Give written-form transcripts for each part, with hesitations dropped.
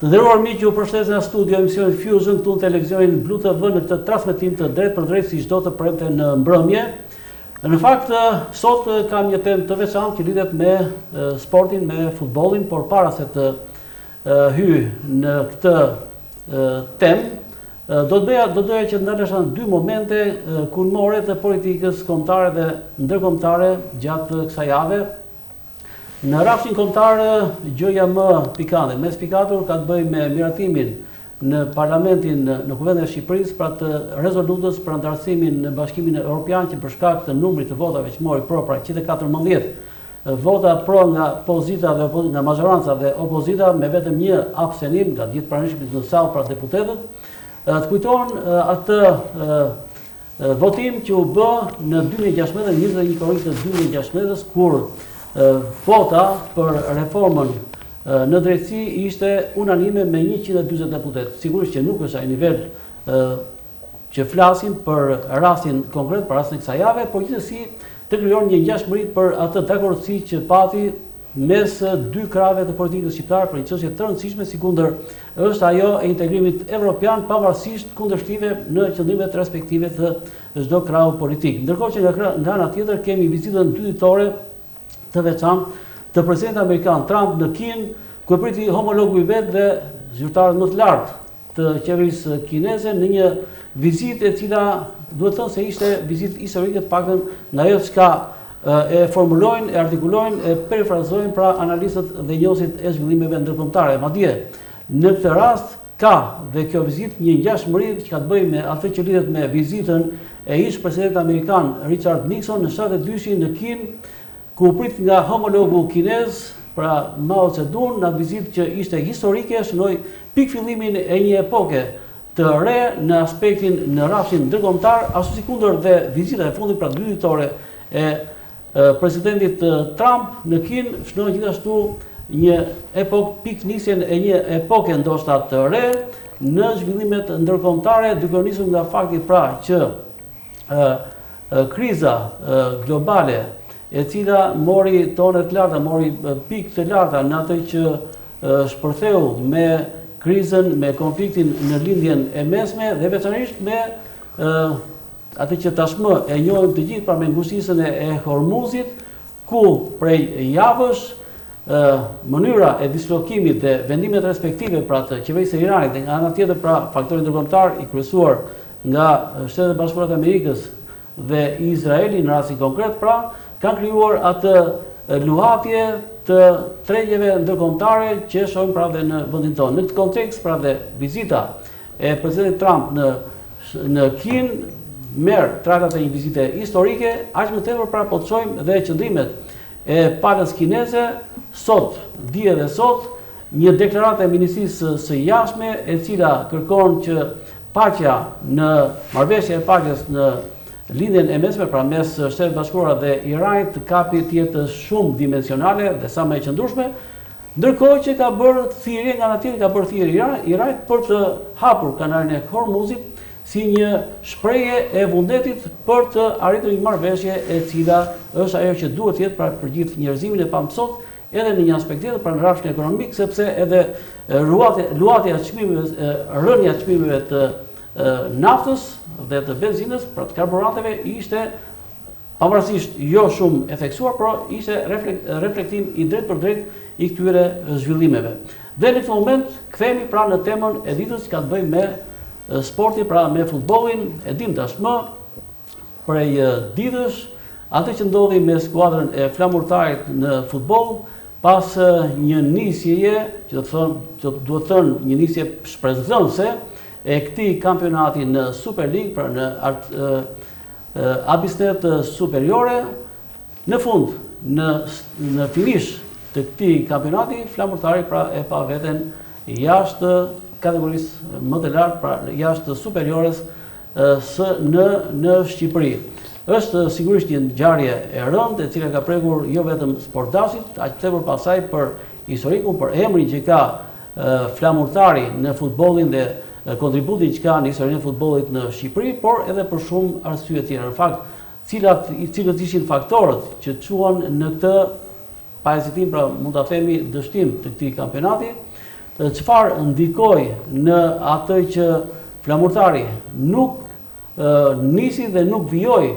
Të nderuar miq, ju përshëndes nga studio emisionit Fusion këtu në televizionin Blu TV në këtë transmetim të drejtë për drejtë si çdo të premte në mbrëmje. Në fakt, sot kam një temë të veçantë që lidhet me sportin, me futbollin, por para se të hyj në këtë temë, do doja që ndalesha në dy momente kulmore të politikës kombëtare dhe ndërkombëtare gjatë kësaj jave. Në rafshin kombëtar, gjëja më pikante, më spikatur ka të bëjë me miratimin në Parlamentin në Kuvendin e Shqipërisë pra të rezolutës për antarësimin në Bashkimin Evropian që për shkak të numrit të votave që mori pro, pra 114 vota pro nga pozita dhe nga majoranca dhe opozita me vetëm një abstenim nga gjithë pranishmit në sallë pra deputetët, të kujton atë votim që u bë në 2016, 21 korrik të 2016, kur vota për reformën në drejtësi ishte unanime me 140 deputet. Sigurisht që nuk është ai nivel që flasim për rastin konkret, për rastin e kësaj jave, por gjithsesi të krijon një ngjashmëri për atë dakordësi që pati mes dy krahave të politikës shqiptare për një çështje të rëndësishme si kundër është ajo e integrimit evropian pavarësisht kundërshtive në qëndrimet respektive të çdo krahu politik. Ndërkohë që nga ana tjetër kemi vizitën dy ditore të veçantë të presidentit amerikan Trump në Kinë, ku priti homologu i vet dhe zyrtarët më të lartë të qeverisë kineze në një vizitë e cila duhet thënë se ishte vizitë historike të paktën nga ajo çka e formulojnë, e artikulojnë, e perifrazojnë pra analistët dhe njohësit e zhvillimeve ndërkombëtare. Madje në këtë rast ka dhe kjo vizitë një ngjashmëri që ka të bëjë me atë që lidhet me vizitën e ish presidentit amerikan Richard Nixon në 72-shin në Kinë, ku prit nga homologu kinez, pra Mao Zedong, në vizitë që ishte historike, shënoi pikfillimin e një epoke të re në aspektin në rafshin ndërkombëtar, ashtu si kundër dhe vizita e fundit pra 2 ditore e presidentit Trump në Kinë shënoi gjithashtu një piknisjen e një epoke ndoshta të re në zhvillimet ndërkombëtare, duke nisur nga fakti pra që kriza globale e cila mori tone të larta, mori pikë të larta në atë që shpërtheu me krizën, me konfliktin në lindjen e mesme dhe veçanërisht me atë që tashmë e njohim të gjithë pra me ngushtisën e Hormuzit, ku prej javësh mënyra e dislokimit dhe vendimet respektive pra të qeverisë së Iranit dhe nga ana tjetër pra faktori ndërkombëtar i kryesuar nga Shtetet Bashkuara të Amerikës dhe Izraeli në rastin konkret pra kanë krijuar atë luhatje të tregjeve ndërkombëtare që shohim pra dhe në vendin tonë. Në këtë kontekst pra dhe vizita e presidentit Trump në Kinë merr tratat e një vizite historike, aq më tepër pra po të shohim dhe qëndrimet e palës kineze sot, dje dhe sot, një deklaratë e Ministrisë së Jashtme e cila kërkon që paqja në marrëveshje e paqes në lindjen e mesme pra mes Shtetit Bashkuara dhe Iranit të kapi të jetë shumë dimensionale dhe sa më e qëndrueshme, ndërkohë që ka bërë thirrje nga ana tjetër ka bërë thirrje Iranit për të hapur kanalin e Hormuzit si një shprehje e vullnetit për të arritur një marrëveshje e cila është ajo që duhet të jetë pra për gjithë njerëzimin e pamësot, edhe në një aspekt tjetër pra në rrafshin ekonomik, sepse edhe luhatja e çmimeve, rënja e çmimeve të naftës dhe të benzinës, pra të karburanteve, ishte pavarësisht jo shumë e theksuar, por ishte reflektim i drejt për drejt i këtyre zhvillimeve. Dhe në këtë moment kthehemi pra në temën e ditës që ka të bëjë me sportin, pra me futbollin. E dim tashmë prej ditësh atë që ndodhi me skuadrën e flamurtarit në futboll pas një nisjeje, që do të thënë një nisje shpresëdhënëse e këtij kampionati në Super League, pra në abisnet superiore. Në fund, në finish të këtij kampionati, flamurtari pra e pa veten jashtë kategorisë më të lartë, pra jashtë superiores në Shqipëri. Është sigurisht një ngjarje e rëndë, e cila ka prekur jo vetëm sportdasit, aq tepër pasaj për historikun, për emrin që ka flamurtari në futbollin dhe kontributin që ka në historinë e futbollit në Shqipëri, por edhe për shumë arsye tjera. Në fakt, cilët ishin faktorët që çuan në këtë pa hezitim, pra mund ta themi dështim të këtij kampionati, çfarë ndikoi në atë që Flamurtari nuk nisi dhe nuk vijoi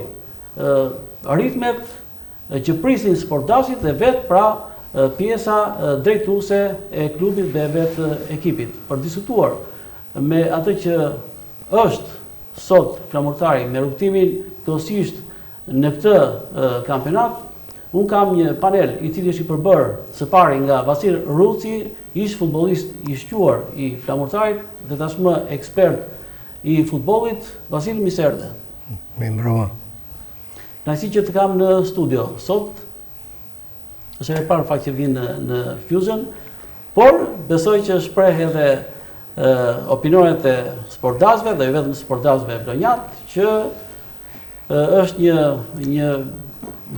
ritmet që prisin sportazhit dhe vetë pra pjesa drejtuese e klubit dhe vetë ekipit. Për diskutuar me atë që është sot Flamurtari me rrugtimin kësisht në këtë kampionat, unë kam një panel i cili është i përbërë së pari nga Vasil Ruci, ish futbollist i shquar i Flamurtarit dhe tashmë ekspert i futbollit. Vasil, mirë se erdhe. Mi mbroma. Kënaqësi që të kam në studio sot. Është e parë fakt që vinë në Fusion, por besoj që shpreh edhe opinionet e sportazëve dhe jo vetëm sportazëve vlonjat, që është një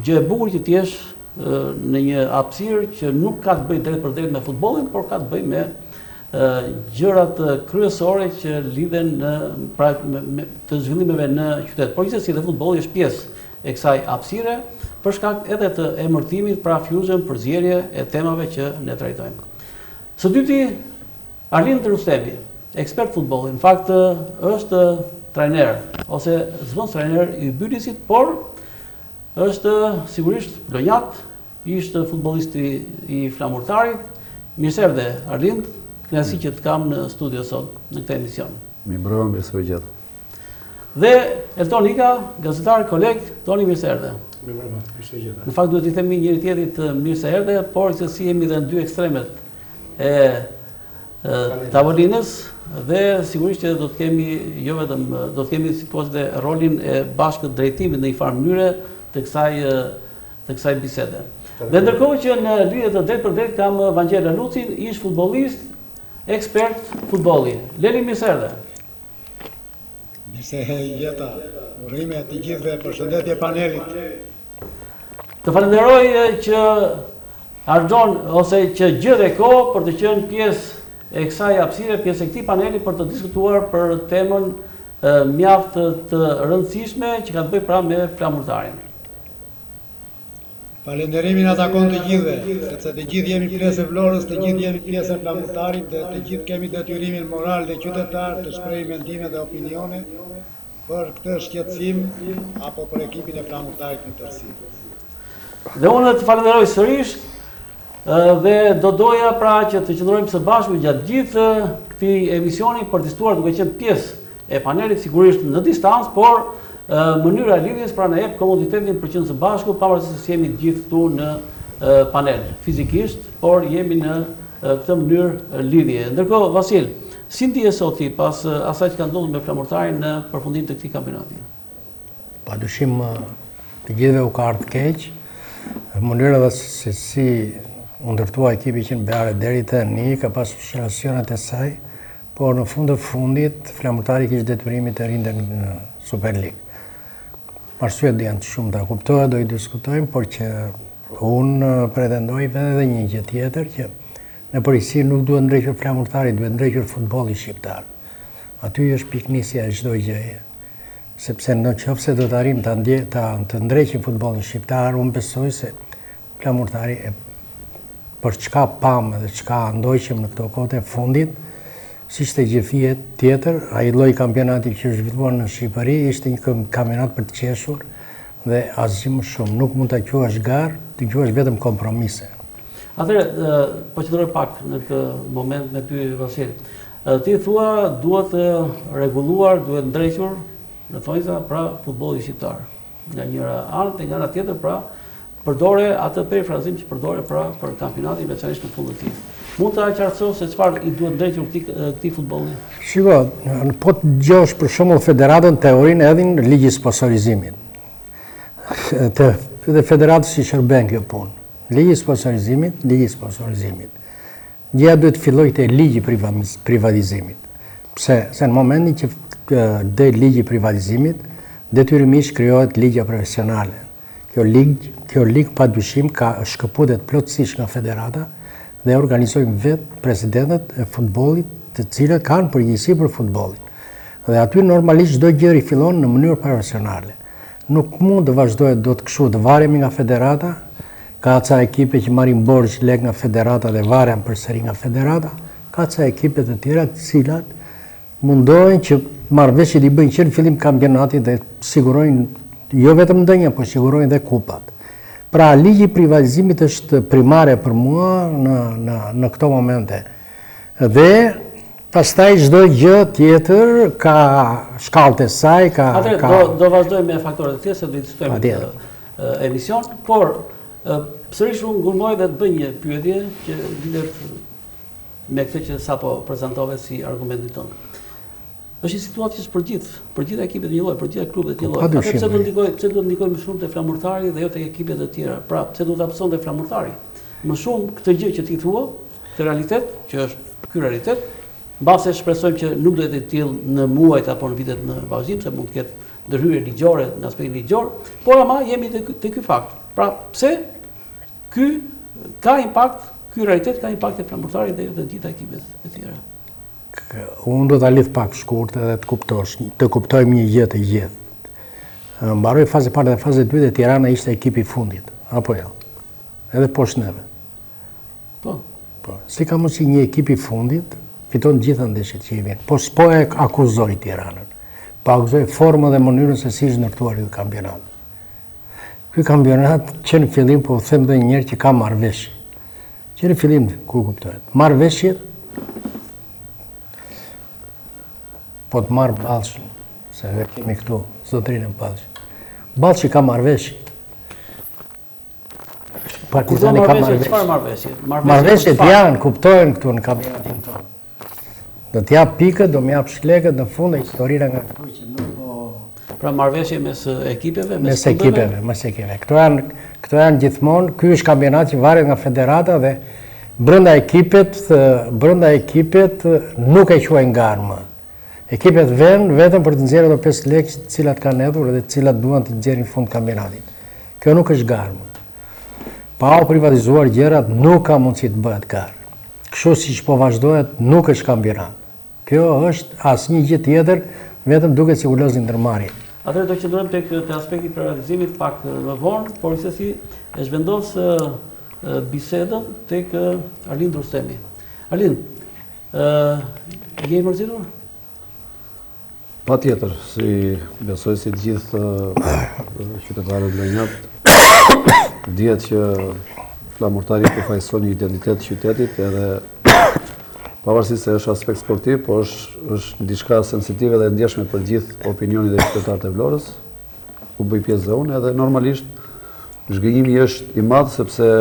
gjë e bukur që t'jesh në një hapësirë që nuk ka të bëjë drejt për drejt me futbollin, por ka të bëjë me gjërat kryesore që lidhen me të zhvillimeve në qytet. Por gjithsesi dhe futbolli është pjesë e kësaj hapësire për shkak edhe të emërtimit pra Fusion për zgjedhje e temave që ne trajtojmë. Së dyti, Arlind Rustemi, ekspert futbolli, në fakt është trajner ose zvendës trajner i Bylisit, por është sigurisht vlonjat, ishte futbollist i Flamurtarit. Mirë se erdhe, Arlind, kënaqësi që të kam në studio sot në këtë emision. Mirë mbrëma, mirë se u gjeta. Dhe Elton Ika, gazetar, koleg, Toni, mirë se erdhe. Mirë mbrëma, mirë se u gjeta. Në fakt duhet i themi njëri tjetrit mirë se erdhe, por se si jemi dhe në dy ekstremet e tavolinës dhe sigurisht që do të kemi jo vetëm do të kemi situatë dhe rolin e bashkët drejtimit në një farë mënyre të kësaj bisede. Dhe ndërkohë që në lidhje të drejt për drejt kam Vangela Lucin, ish futbollist, ekspert futbolli. Leli, mirë se erdhe. Mirë se jeta, urime të gjithëve, përshëndetje panelit. Të falenderoj që ardhon ose që gjethe kohë për të qenë pjesë e kësaj hapësire, pjesë e këtij paneli për të diskutuar për temën mjaft të rëndësishme që ka të bëjë pra me Flamurtarin. Falenderimin atakon të gjithëve, sepse të gjithë jemi pjesë e Vlorës, të gjithë jemi pjesë e Flamurtarit dhe të gjithë kemi detyrimin moral dhe qytetar të shprehim mendime dhe opinione për këtë shqetësim apo për ekipin e Flamurtarit në tërësi. Dhe unë të falenderoj sërish dhe do doja pra që të qëndrojmë së bashku gjatë gjithë këtij emisioni për të diskutuar duke qenë pjesë e panelit, sigurisht në distancë, por mënyra e lidhjes pra na jep komoditetin për qenë së bashku, pavarësisht se jemi të gjithë këtu në panel fizikisht, por jemi në këtë mënyrë lidhje. Ndërkohë, Vasil, si ndihesh sot ti pas asaj që ka ndodhur me Flamurtarin në përfundim të këtij kampionati? Padyshim të gjithëve u ka ardhur keq. Mënyra dhe se si u ndërtua ekipi që në Beare deri tani ka pas frustracionet e saj, por në fund të fundit Flamurtari kishte detyrimin të rinte në Super League. Arsyet janë të shumta, kuptohet, do i diskutojmë, por që unë pretendoj edhe një gjë tjetër që në përgjithësi nuk duhet ndrequr Flamurtari, duhet ndrequr futbolli shqiptar. Aty është piknisja e çdo gjëje. Sepse në qoftë se do të arrim të ndreqim futbollin shqiptar, unë besoj se Flamurtari për çka pam dhe çka ndoqëm në këto kohë të fundit, si ishte gjithë tjetër, ai lloj kampionati që është zhvilluar në Shqipëri ishte një kampionat për të qeshur dhe asgjë më shumë. Nuk mund ta quash garë, të quash vetëm kompromise. Atëherë, po qëndroj pak në këtë moment me ty, Vasil. Ti thua duhet rregulluar, duhet ndrequr në thonjza pra futbolli shqiptar. Nga njëra anë dhe nga ana tjetër pra përdore atë perifrazim që përdore pra për kampionatin veçanërisht në fund të tij. Mund të qartësosh se çfarë i duhet ndrequr këtij futbolli? Shiko, po të dëgjosh për shembull federatën teorinë edhe në ligj sponsorizimit. Dhe federatës i shërben kjo punë. Ligji i sponsorizimit. Gjëja duhet filloj te ligji privatizimit. Pse? Se në momentin që del ligji privatizimit, detyrimisht krijohet ligja profesionale. Kjo ligë padyshim ka shkëputet plotësisht nga federata dhe organizojnë vetë presidentët e futbollit të cilët kanë përgjegjësi për futbollin. Dhe aty normalisht çdo gjë rifillon në mënyrë profesionale. Nuk mund të vazhdojë dot kështu të varemi nga federata, ka ca ekipe që marrin borxh lek nga federata dhe varen përsëri nga federata, ka ca ekipet të tjera të cilat mundohen që marrëveshjet i bëjnë që në fillim kampionatit dhe sigurojnë jo vetëm ndonjë, por sigurojnë dhe kupat. Pra ligji i privatizimit është primare për mua në këto momente. Dhe pastaj çdo gjë tjetër ka shkallët e saj, ka. Do vazhdojmë me faktorët e tjerë se do të diskutojmë në emision, por sërish unë ngulmoj dhe të bëj një pyetje që lidhet me këtë që sapo prezantove si argumentin tonë. Është një situatë që është për gjithë ekipet një lloj, për gjithë klubet një lloj. Atë pse do të ndikojë më shumë te flamurtari dhe jo te ekipet e tjera. Pra, pse do ta absonte flamurtari? Më shumë këtë gjë që ti thua, të realitet, që është ky realitet, mbase shpresojmë që nuk do të jetë tillë në muajt apo në vitet në vazhdim, se mund të ketë ndërhyrje ligjore në aspektin ligjor, por ama jemi te ky fakt. Pra, pse ky ka impakt, ky realitet ka impakt te flamurtari dhe jo te gjitha ekipet e tjera. Unë do ta lidh pak shkurt edhe të kuptojmë një gjë të gjithë. Mbaroi faza e parë dhe faza e dytë, Tirana ishte ekipi i fundit, apo jo? Edhe poshtë neve. Po. Si ka mundësi një ekip i fundit fiton gjitha ndeshjet që i vijnë? Po e akuzoj Tiranën. Po akuzoj formën dhe mënyrën se si është ndërtuar ky kampionat. Ky kampionat që në fillim, po them edhe një herë që ka marrëveshje. Që në fillim kur kuptohet. Marrëveshjet po të marrë Ballshin, se kemi këtu zotrinë Ballshin. Ballshi ka marrëveshje. Partizani ka marrëveshje. Marrëveshjet janë, kuptojnë këtu në kampionatin tonë. Do t'jap pikët, do m'jap shlekët, në fund e historira nga këtu që nuk po. Pra marrëveshje mes ekipeve, mes ekipeve. Këto janë gjithmonë, ky është kampionat që varet nga federata dhe brenda ekipet nuk e quajnë garmë. Ekipet vënë vetëm për të nxjerrë ato 5 lekë të cilat kanë hedhur dhe të cilat duan të nxjerrin në fund kampionatit. Kjo nuk është garmë. Pa u privatizuar gjërat nuk ka mundësi të bëhet garë. Kështu siç po vazhdohet nuk është kampionat. Kjo është asnjë gjë tjetër, vetëm duket si ulozi ndërmarrje. Atëherë do të qëndrojmë tek aspekti i privatizimit pak më vonë, por gjithsesi e zhvendos bisedën tek Arlind Rustemi. Arlind, je i mërzitur? Pa tjetër, si besoj si të gjithë qytetarët lënjat, dihet që flamurtari përfaqëson një identitet të qytetit edhe pavarësisht se është aspekt sportiv, po është diçka sensitive dhe ndjeshme për gjithë opinionin e qytetarët e Vlorës, ku bëj pjesë dhe unë, edhe normalisht zhgënjimi është i madh sepse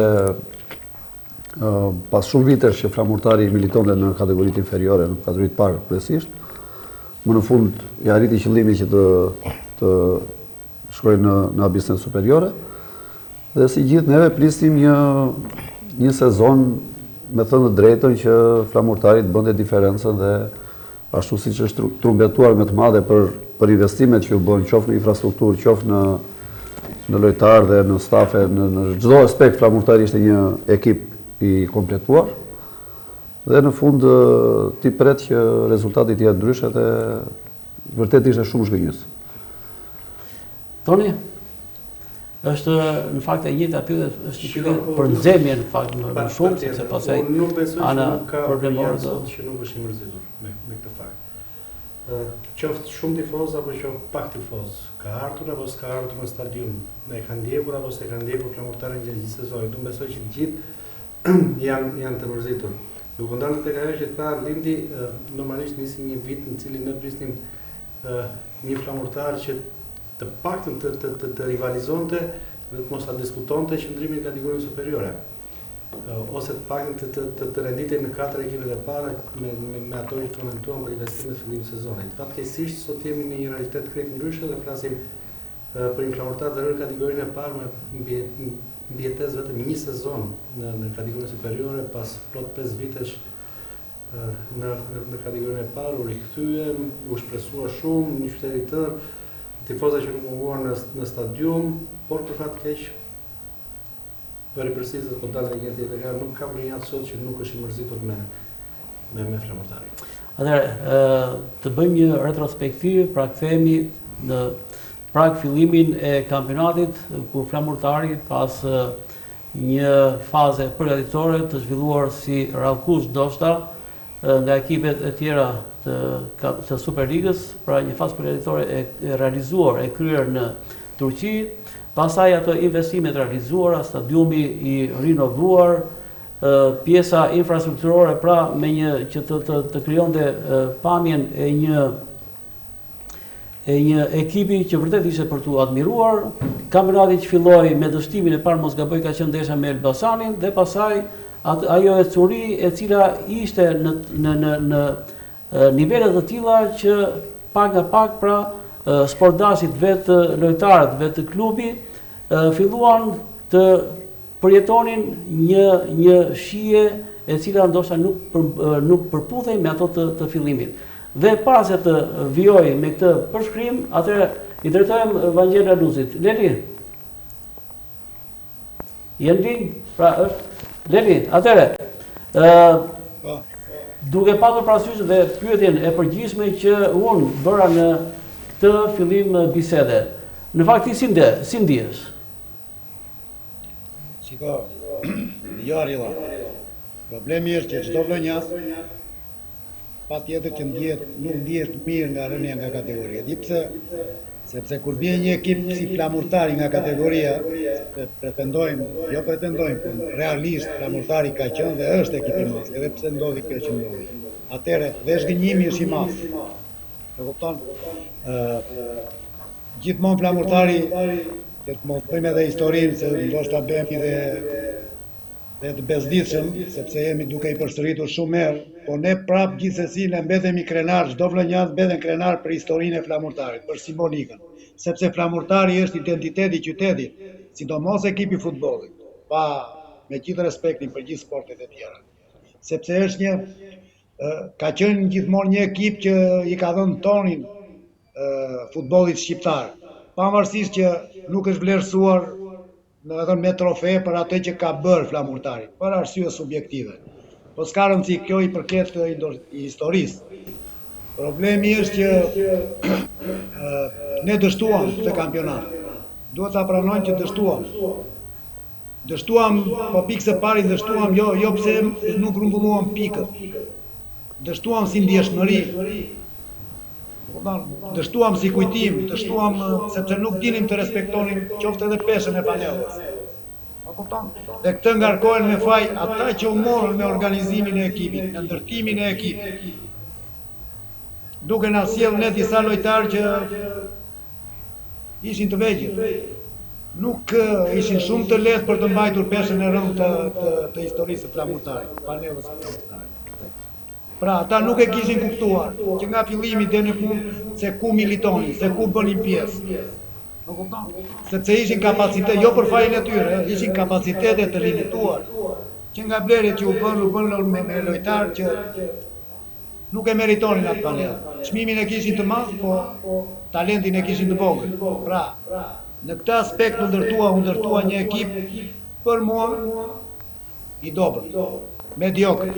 pas shumë vitesh që flamurtari militonte në kategoritë inferiore, në kategoritë parë kryesisht, më në fund i arriti qëllimin që të shkojë në abisën superiore. Dhe si gjithë neve pristim një sezon me thënë të drejtën që flamurtarit bënde diferencën dhe ashtu si që është trumbetuar me të madhe për investimet që u bënë qoftë në infrastrukturë, qoftë në lojtarë dhe në stafe, në çdo aspekt flamurtari ishte një ekip i kompletuar. Dhe në fund ti pret që rezultati të jetë ndryshe dhe vërtet ishte shumë zhgënjës. Toni, është në fakt e njëjta pyetje, është një pyetje për nxemje në fakt më shumë, sepse pastaj nuk besoj që nuk ka problemor që nuk është i mërzitur me këtë fakt. Qoftë shumë tifoz apo qoftë pak tifoz, ka ardhur apo s'ka ardhur në stadium, e ka ndjekur apo s'e ka ndjekur flamurtarin gjatë gjithë sezonit. Unë besoj që të gjithë janë të mërzitur. Duke ndarë tek ajo që tha Lindi, normalisht nisi një vit në cilin ne prisnim një flamurtar që të paktën të rivalizonte dhe të mos ta diskutonte qëndrimin në kategorinë superiore. Ose të paktën të renditej në 4 ekipet e para me ato që komentuan për investimin në fillim të sezonit. Fatkeqësisht sot jemi në një realitet krejt ndryshe dhe flasim për një flamurtar të rënë kategorinë e parë me mbjetez vetëm një sezon në kategorinë superiore pas plot 5 vitesh në kategorinë e parë, u rikthye, u shpresua shumë, një qytet i tërë, tifoza që nuk munguan në stadium, por për fat keq përipërsisht po dalë një tjetër, nuk ka vëriat sot që nuk është i mërzitur me flamurtarin. Atëherë, të bëjmë një retrospektiv, pra kthehemi në prag fillimin e kampionatit ku flamurtari pas një faze përgatitore të zhvilluar si rallkush ndoshta nga ekipet e tjera të Superligës, pra një fazë përgatitore e realizuar, e kryer në Turqi, pastaj ato investimet realizuara, stadiumi i rinovuar, pjesa infrastrukturore, pra me një që të krijonte pamjen e një ekipi që vërtet ishte për tu admiruar. Kampionati që filloi me dështimin e parë, mos gaboj, ka qenë ndeshja me Elbasanin, dhe pasaj ajo e curi e cila ishte në nivelet të tilla që pak nga pak, pra sportdasit vetë lojtarët vetë klubi filluan të përjetonin një shije e cila ndoshta nuk përputhej me ato të fillimit. Dhe para se të vijoj me këtë përshkrim, atëherë i drejtojmë Vangjela Luzit. Leli. Jendi, pra është Leli, atëherë duke patur parasysh dhe pyetjen e përgjithshme që unë bëra në këtë fillim bisede. Në fakt si ndihesh? Shiko, jo Arilla, problemi është që çdo vlonjas pa tjetër që nuk ndihet mirë nga rënja nga kategoria. Di pse? Sepse kur bie një ekip si Flamurtari nga kategoria, jo pretendojmë, por realisht Flamurtari ka qenë dhe është ekip i madh, edhe pse ndodhi kjo që ndodhi. Atëherë, dhe zhgënjimi është i madh. E kupton? Gjithmonë Flamurtari, që të mos bëjmë edhe historinë, se ndoshta bëhemi dhe të bezditshëm, sepse jemi duke i përsëritur shumë herë, po ne prapë gjithsesi ne mbetemi krenar, çdo vlonjaz mbeten krenar për historinë e Flamurtarit, për simbolikën, sepse Flamurtari është identiteti i qytetit, sidomos ekipi futbollit, me gjithë respektin për gjithë sportet e tjera. Sepse është ka qenë gjithmonë një ekip që i ka dhënë tonin futbollit shqiptar, pavarësisht që nuk është vlerësuar edhe me trofe për atë që ka bërë Flamurtari, për arsye subjektive. Po s'ka rëndësi, kjo i përket i historisë. Problemi është që ne dështuam të kampionat. Duhet ta pranojmë që dështuam. Dështuam, po pikë së pari dështuam, jo pse nuk grumbulluam pikët. Dështuam si ndjeshmëri. Dështuam si kujtim, dështuam sepse nuk dinim të respektonim qoftë edhe peshën e panellës. Dhe këtë ngarkohen me faj ata që u morën me organizimin e ekipit, me ndërtimin e ekipit. Duke na sjellë ne disa lojtarë që ishin të vegjël. Nuk ishin shumë të lehtë për të mbajtur peshën e rëndë të historisë së Flamurtarit, panellës së Flamurtarit. Pra, ata nuk e kishin kuptuar, që nga fillimi deri në fund se ku militonin, se ku bënin pjesë. Sepse ishin kapacitet, jo për fajin e tyre, ishin kapacitete të limituar, që nga blerjet që u bënë me lojtarë që nuk e meritonin atë panellë. Çmimin e kishin të madh, po talentin e kishin të vogël. Pra, në këtë aspekt u ndërtua një ekip për mua i dobët, mediokër.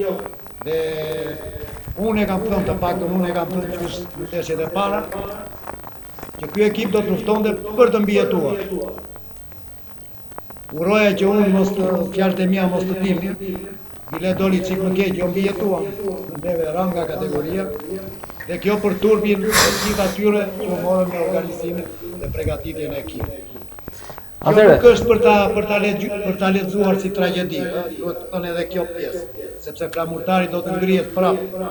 Dhe unë e kam thënë të paktën, unë e kam thënë që në ndeshjet e para, që ky ekip do të luftonte për të mbijetuar. Uroja që unë fjalët e mia mos të dilnin, bile doli çik më keq, jo mbijetuam, në neve ranga kategoria, dhe kjo për turbin e gjithë atyre që u morën me organizimin dhe përgatitjen e ekipit. Kjo nuk është për ta lexuar si tragjedi, duhet të thënë edhe kjo pjesë, sepse Flamurtari do të ngrihet prapë,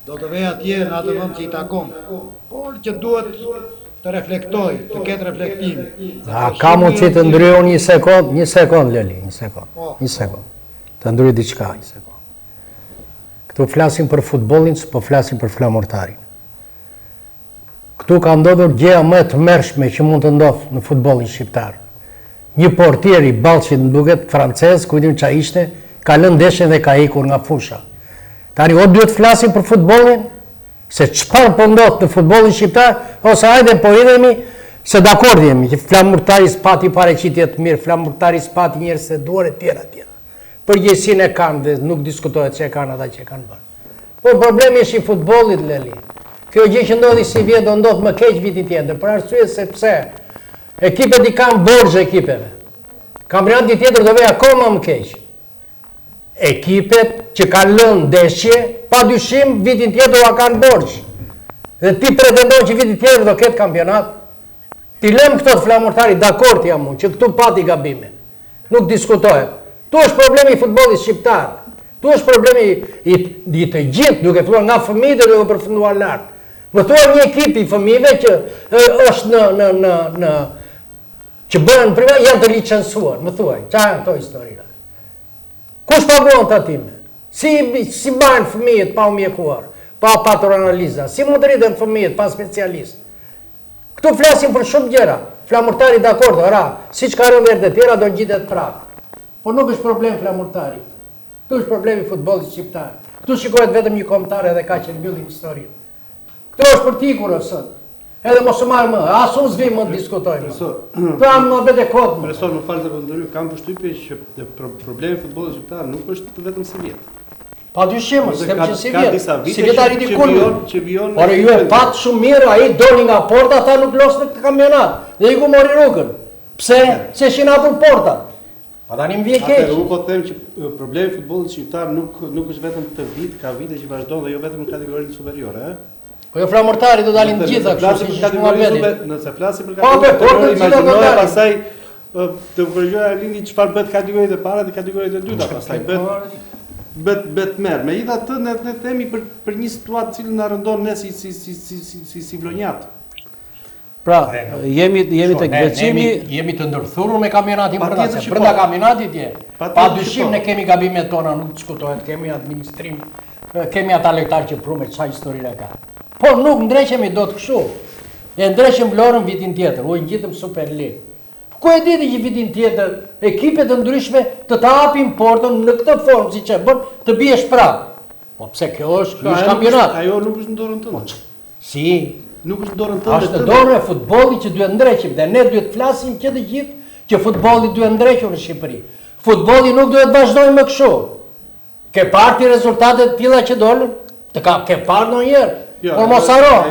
do të vej atje në atë vend që i takon, por që duhet të reflektoj, të ketë reflektim. Ka mundësi të ndryoj një sekond, Leli, një sekond, të ndryoj diçka, një sekond. Këtu flasim për futbollin, po flasim për Flamurtarin. Këtu ka ndodhur gjëja më e tmerrshme që mund të ndodhë në futbollin shqiptar. Një portier i Ballçit, më duket francez, kujtim ç'a ishte, ka lënë ndeshjen dhe ka ikur nga fusha. Tani o duhet flasim për futbollin, se çfarë po ndodh në futbollin shqiptar, ose hajde po idhemi se dakord jemi që Flamurtari s'pati paraqitje të mirë, Flamurtari s'pati njerëz të duar e tjera. Përgjegjësinë e kanë dhe nuk diskutohet se e kanë ata që e kanë bërë. Por problemi është i futbollit, Leli. Kjo gjë që ndodhi si vjet do ndodh më keq vitin tjetër, për arsye sepse ekipet i kanë borxhe ekipeve. Kampionati tjetër do vej akoma më keq. Ekipet që kanë lënë ndeshje pa dyshim vitin tjetër a kanë borxh. Dhe ti pretendon që vitin tjetër do ketë kampionat. Ti lëm këto të flamurtarit, dakord jam unë, që këtu pati gabime. Nuk diskutohet. Tu është problemi i futbollit shqiptar. Tu është problemi i të gjithë, duke filluar nga fëmijët dhe duke përfunduar lart. Më thuaj një ekip i fëmijëve që është në që bëhen privat janë të licencuar, më thuaj, çfarë janë këto historira? Kush paguon të atime? Si bëhen fëmijët pa u mjekuar, pa patronaliza, si mund të rriten fëmijët pa specialist? Këtu flasim për shumë gjëra, flamurtari dakord, siç ka rënë dhe tjera do ngjitet prapë. Po nuk është problem flamurtari. Këtu është problemi futbollit shqiptar. Këtu shikohet vetëm një kombëtar edhe ka që mbyllim historinë. Këtu është për tikur sot. Edhe mos u marr më, as unë s'vim më të diskutojmë. Këtu jam më vetë kot. Profesor, më falë të ndërhyj, kam përshtypje që problemi i futbollit shqiptar nuk është vetëm si vjet. Padyshim, s'kem që si vjet. Si vjetari që vijon. Por ju e pat shumë mirë, ai doli nga porta, ata nuk losën këtë kampionat. Dhe iku mori rrugën. Pse? Se ishin hapur portat. Pa tani më vjen keq. Unë po them që problemi i futbollit shqiptar nuk është vetëm këtë vit, ka vite që vazhdon dhe jo vetëm në kategorinë superiore, Po jo flamurtari do dalin gjitha, kështu si ishte muhabeti. Nëse flasim për kategorinë, imagjinoj pastaj të korrigjoja Lindi çfarë bëhet kategoritë e para dhe kategoritë e dyta, pastaj bëhet merr. Megjithatë ne themi për një situatë që na rëndon ne si vlonjat. Pra, jemi tek veçimi, jemi të ndërthurur me kampionatin brenda kampionatit je. Padyshim ne kemi gabimet tona, nuk diskutohet, kemi administrim, kemi ata lektar që prume çfarë historinë ka. Po nuk ndreqemi do të kështu. E ndreqëm Vlorën vitin tjetër, u ngjitëm Super League. Ku e diti që vitin tjetër ekipe të ndryshme të hapin portën në këtë formë siç e bën, të biesh prapë. Po pse kjo është kampionat? Ajo nuk është në dorën tënde. Si? Nuk është në dorën tënde. Është në dorën e futbollit që duhet ndreqim dhe ne duhet flasim që të gjithë që futbolli duhet ndrequr në Shqipëri. Futbolli nuk duhet vazhdojë më kështu. Ke parti rezultatet tilla që dolën? Ke parë ndonjëherë? Po mos haro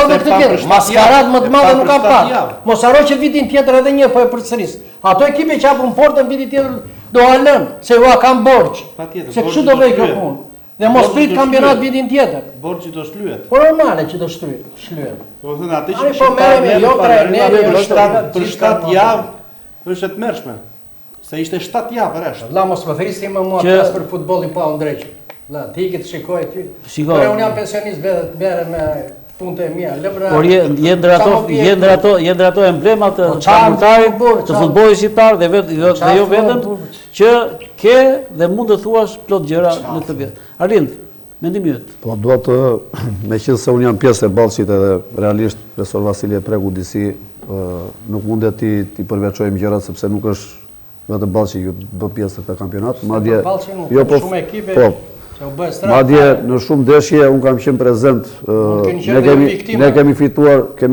me këtë tjetër, maskarat më të madhe nuk ka parë. Mos haro që vitin tjetër edhe një po e përsëris. Ato ekipe që hapun portën vitin tjetër do halën, se ua kanë borxh. Se kështu do vej kjo punë. Dhe mos prit kampionat vitin tjetër. Borxhi do shlyhet. Po normale që do shlyhet. Po thënë atë që po merrem jo për 7 javë është e tmerrshme. Se ishte 7 javë rresht. Valla mos më thrisni më mua flas për futbollin pa u ndrequr. La, ti këtë shikoj ty. Shikoj. Unë jam pensionist merre me punët e mia. Por jendër ato emblemat të flamurtarit, të futbollit shqiptar dhe jo vetëm që ke dhe mund të thuash plot gjëra në këtë vit. Arlind, mendim yt. Po dua të meqense se unë jam pjesë e Ballçit edhe realisht profesor Vasili e preku disi, nuk mundet ti përveçojmë gjërat sepse nuk është vetëm Ballçi që bën pjesë të kampionat, madje jo po shumë ekipe. Madje në shumë ndeshje unë kam qenë prezent. Ne kemi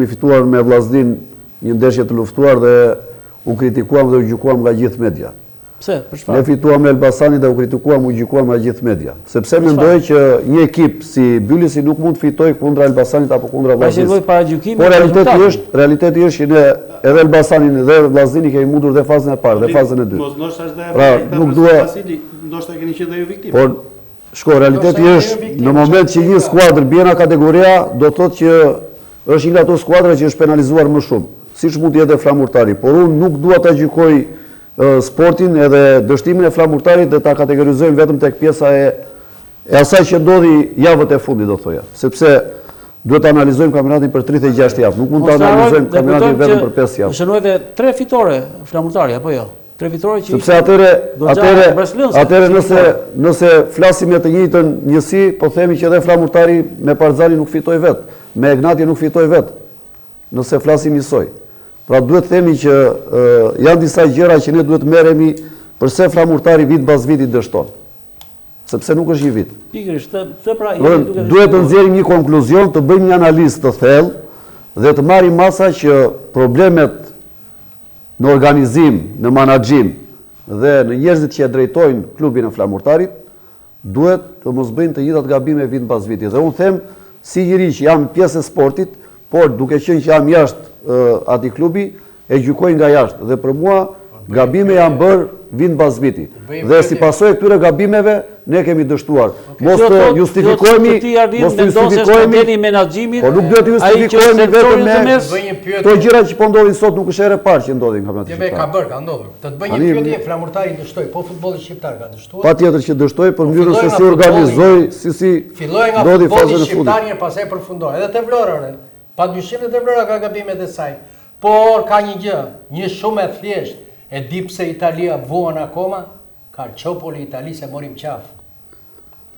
fituar me Vllaznin një ndeshje të luftuar dhe u kritikuam dhe u gjykuam nga gjithë media. Pse? Për çfarë? Ne fituam me Elbasanin dhe u kritikuam, u gjykuam nga gjithë media. Sepse mendoj që një ekip si Bylisi nuk mund të fitojë kundra Elbasanit apo kundra Vllaznis. Po realiteti është që ne edhe Elbasanin dhe Vllaznin kemi mundur dhe fazën e parë dhe fazën e dytë. Mos ndoshta është Vasili, ndoshta keni qenë ajo viktimë. Shko, realiteti është, në moment që një skuadrë bjena kategoria, do të thotë që është një nga ato skuadra që është penalizuar më shumë, siç mund të jetë flamurtari. Por unë nuk dua ta gjykoj sportin edhe dështimin e flamurtarit dhe ta kategorizojmë vetëm tek pjesa e asaj që ndodhi javët e fundit, do thoja. Sepse duhet të analizojmë kampionatin për 36 javë, nuk mund të analizojmë kampionatin vetëm për 5 javë. Shënojë 3 fitore flamurtari apo jo? 3 fitore që sepse atëre nëse flasim me të njëjtën njësi, po themi që edhe flamurtari me Partizani nuk fitoi vet, me Egnati nuk fitoi vet. Nëse flasim njësoj. Pra duhet themi që janë disa gjëra që ne duhet merremi përse flamurtari vit mbas viti dështon. Sepse nuk është një vit. Pikërisht, pra duhet të nxjerrim një konkluzion, të bëjmë një analizë të thellë dhe të marrim masa që problemet në organizim, në menaxhim dhe në njerëzit që e drejtojnë klubin e flamurtarit, duhet të mos bëjnë të njëjtat gabime vit mbas viti. Dhe unë them si njëri që jam pjesë e sportit, por duke qenë që jam jashtë atij klubi, e gjykoj nga jashtë. Dhe për mua gabime janë bërë vinë bas viti. Dhe si pasojë këtyre gabimeve, ne kemi dështuar. Mos të justifikohemi, po nuk duhet të justifikohemi vetëm me këto gjëra që po ndodhin sot, nuk është herë e parë që ndodhin në kampionatin shqiptar. Ka ndodhur. Të bëj një pyetje, flamurtari dështoi, po futbolli shqiptar ka dështuar? Patjetër që dështoi, për mënyrën se si organizoi, si filloi nga futbolli shqiptar, pastaj përfundoi. Edhe te Vlora, padyshim te Vlora ka gabimet e saj. Por ka një gjë, një shumë e thjesht, e di pse Italia vuan akoma, Calciopoli Italisë e morim qaf.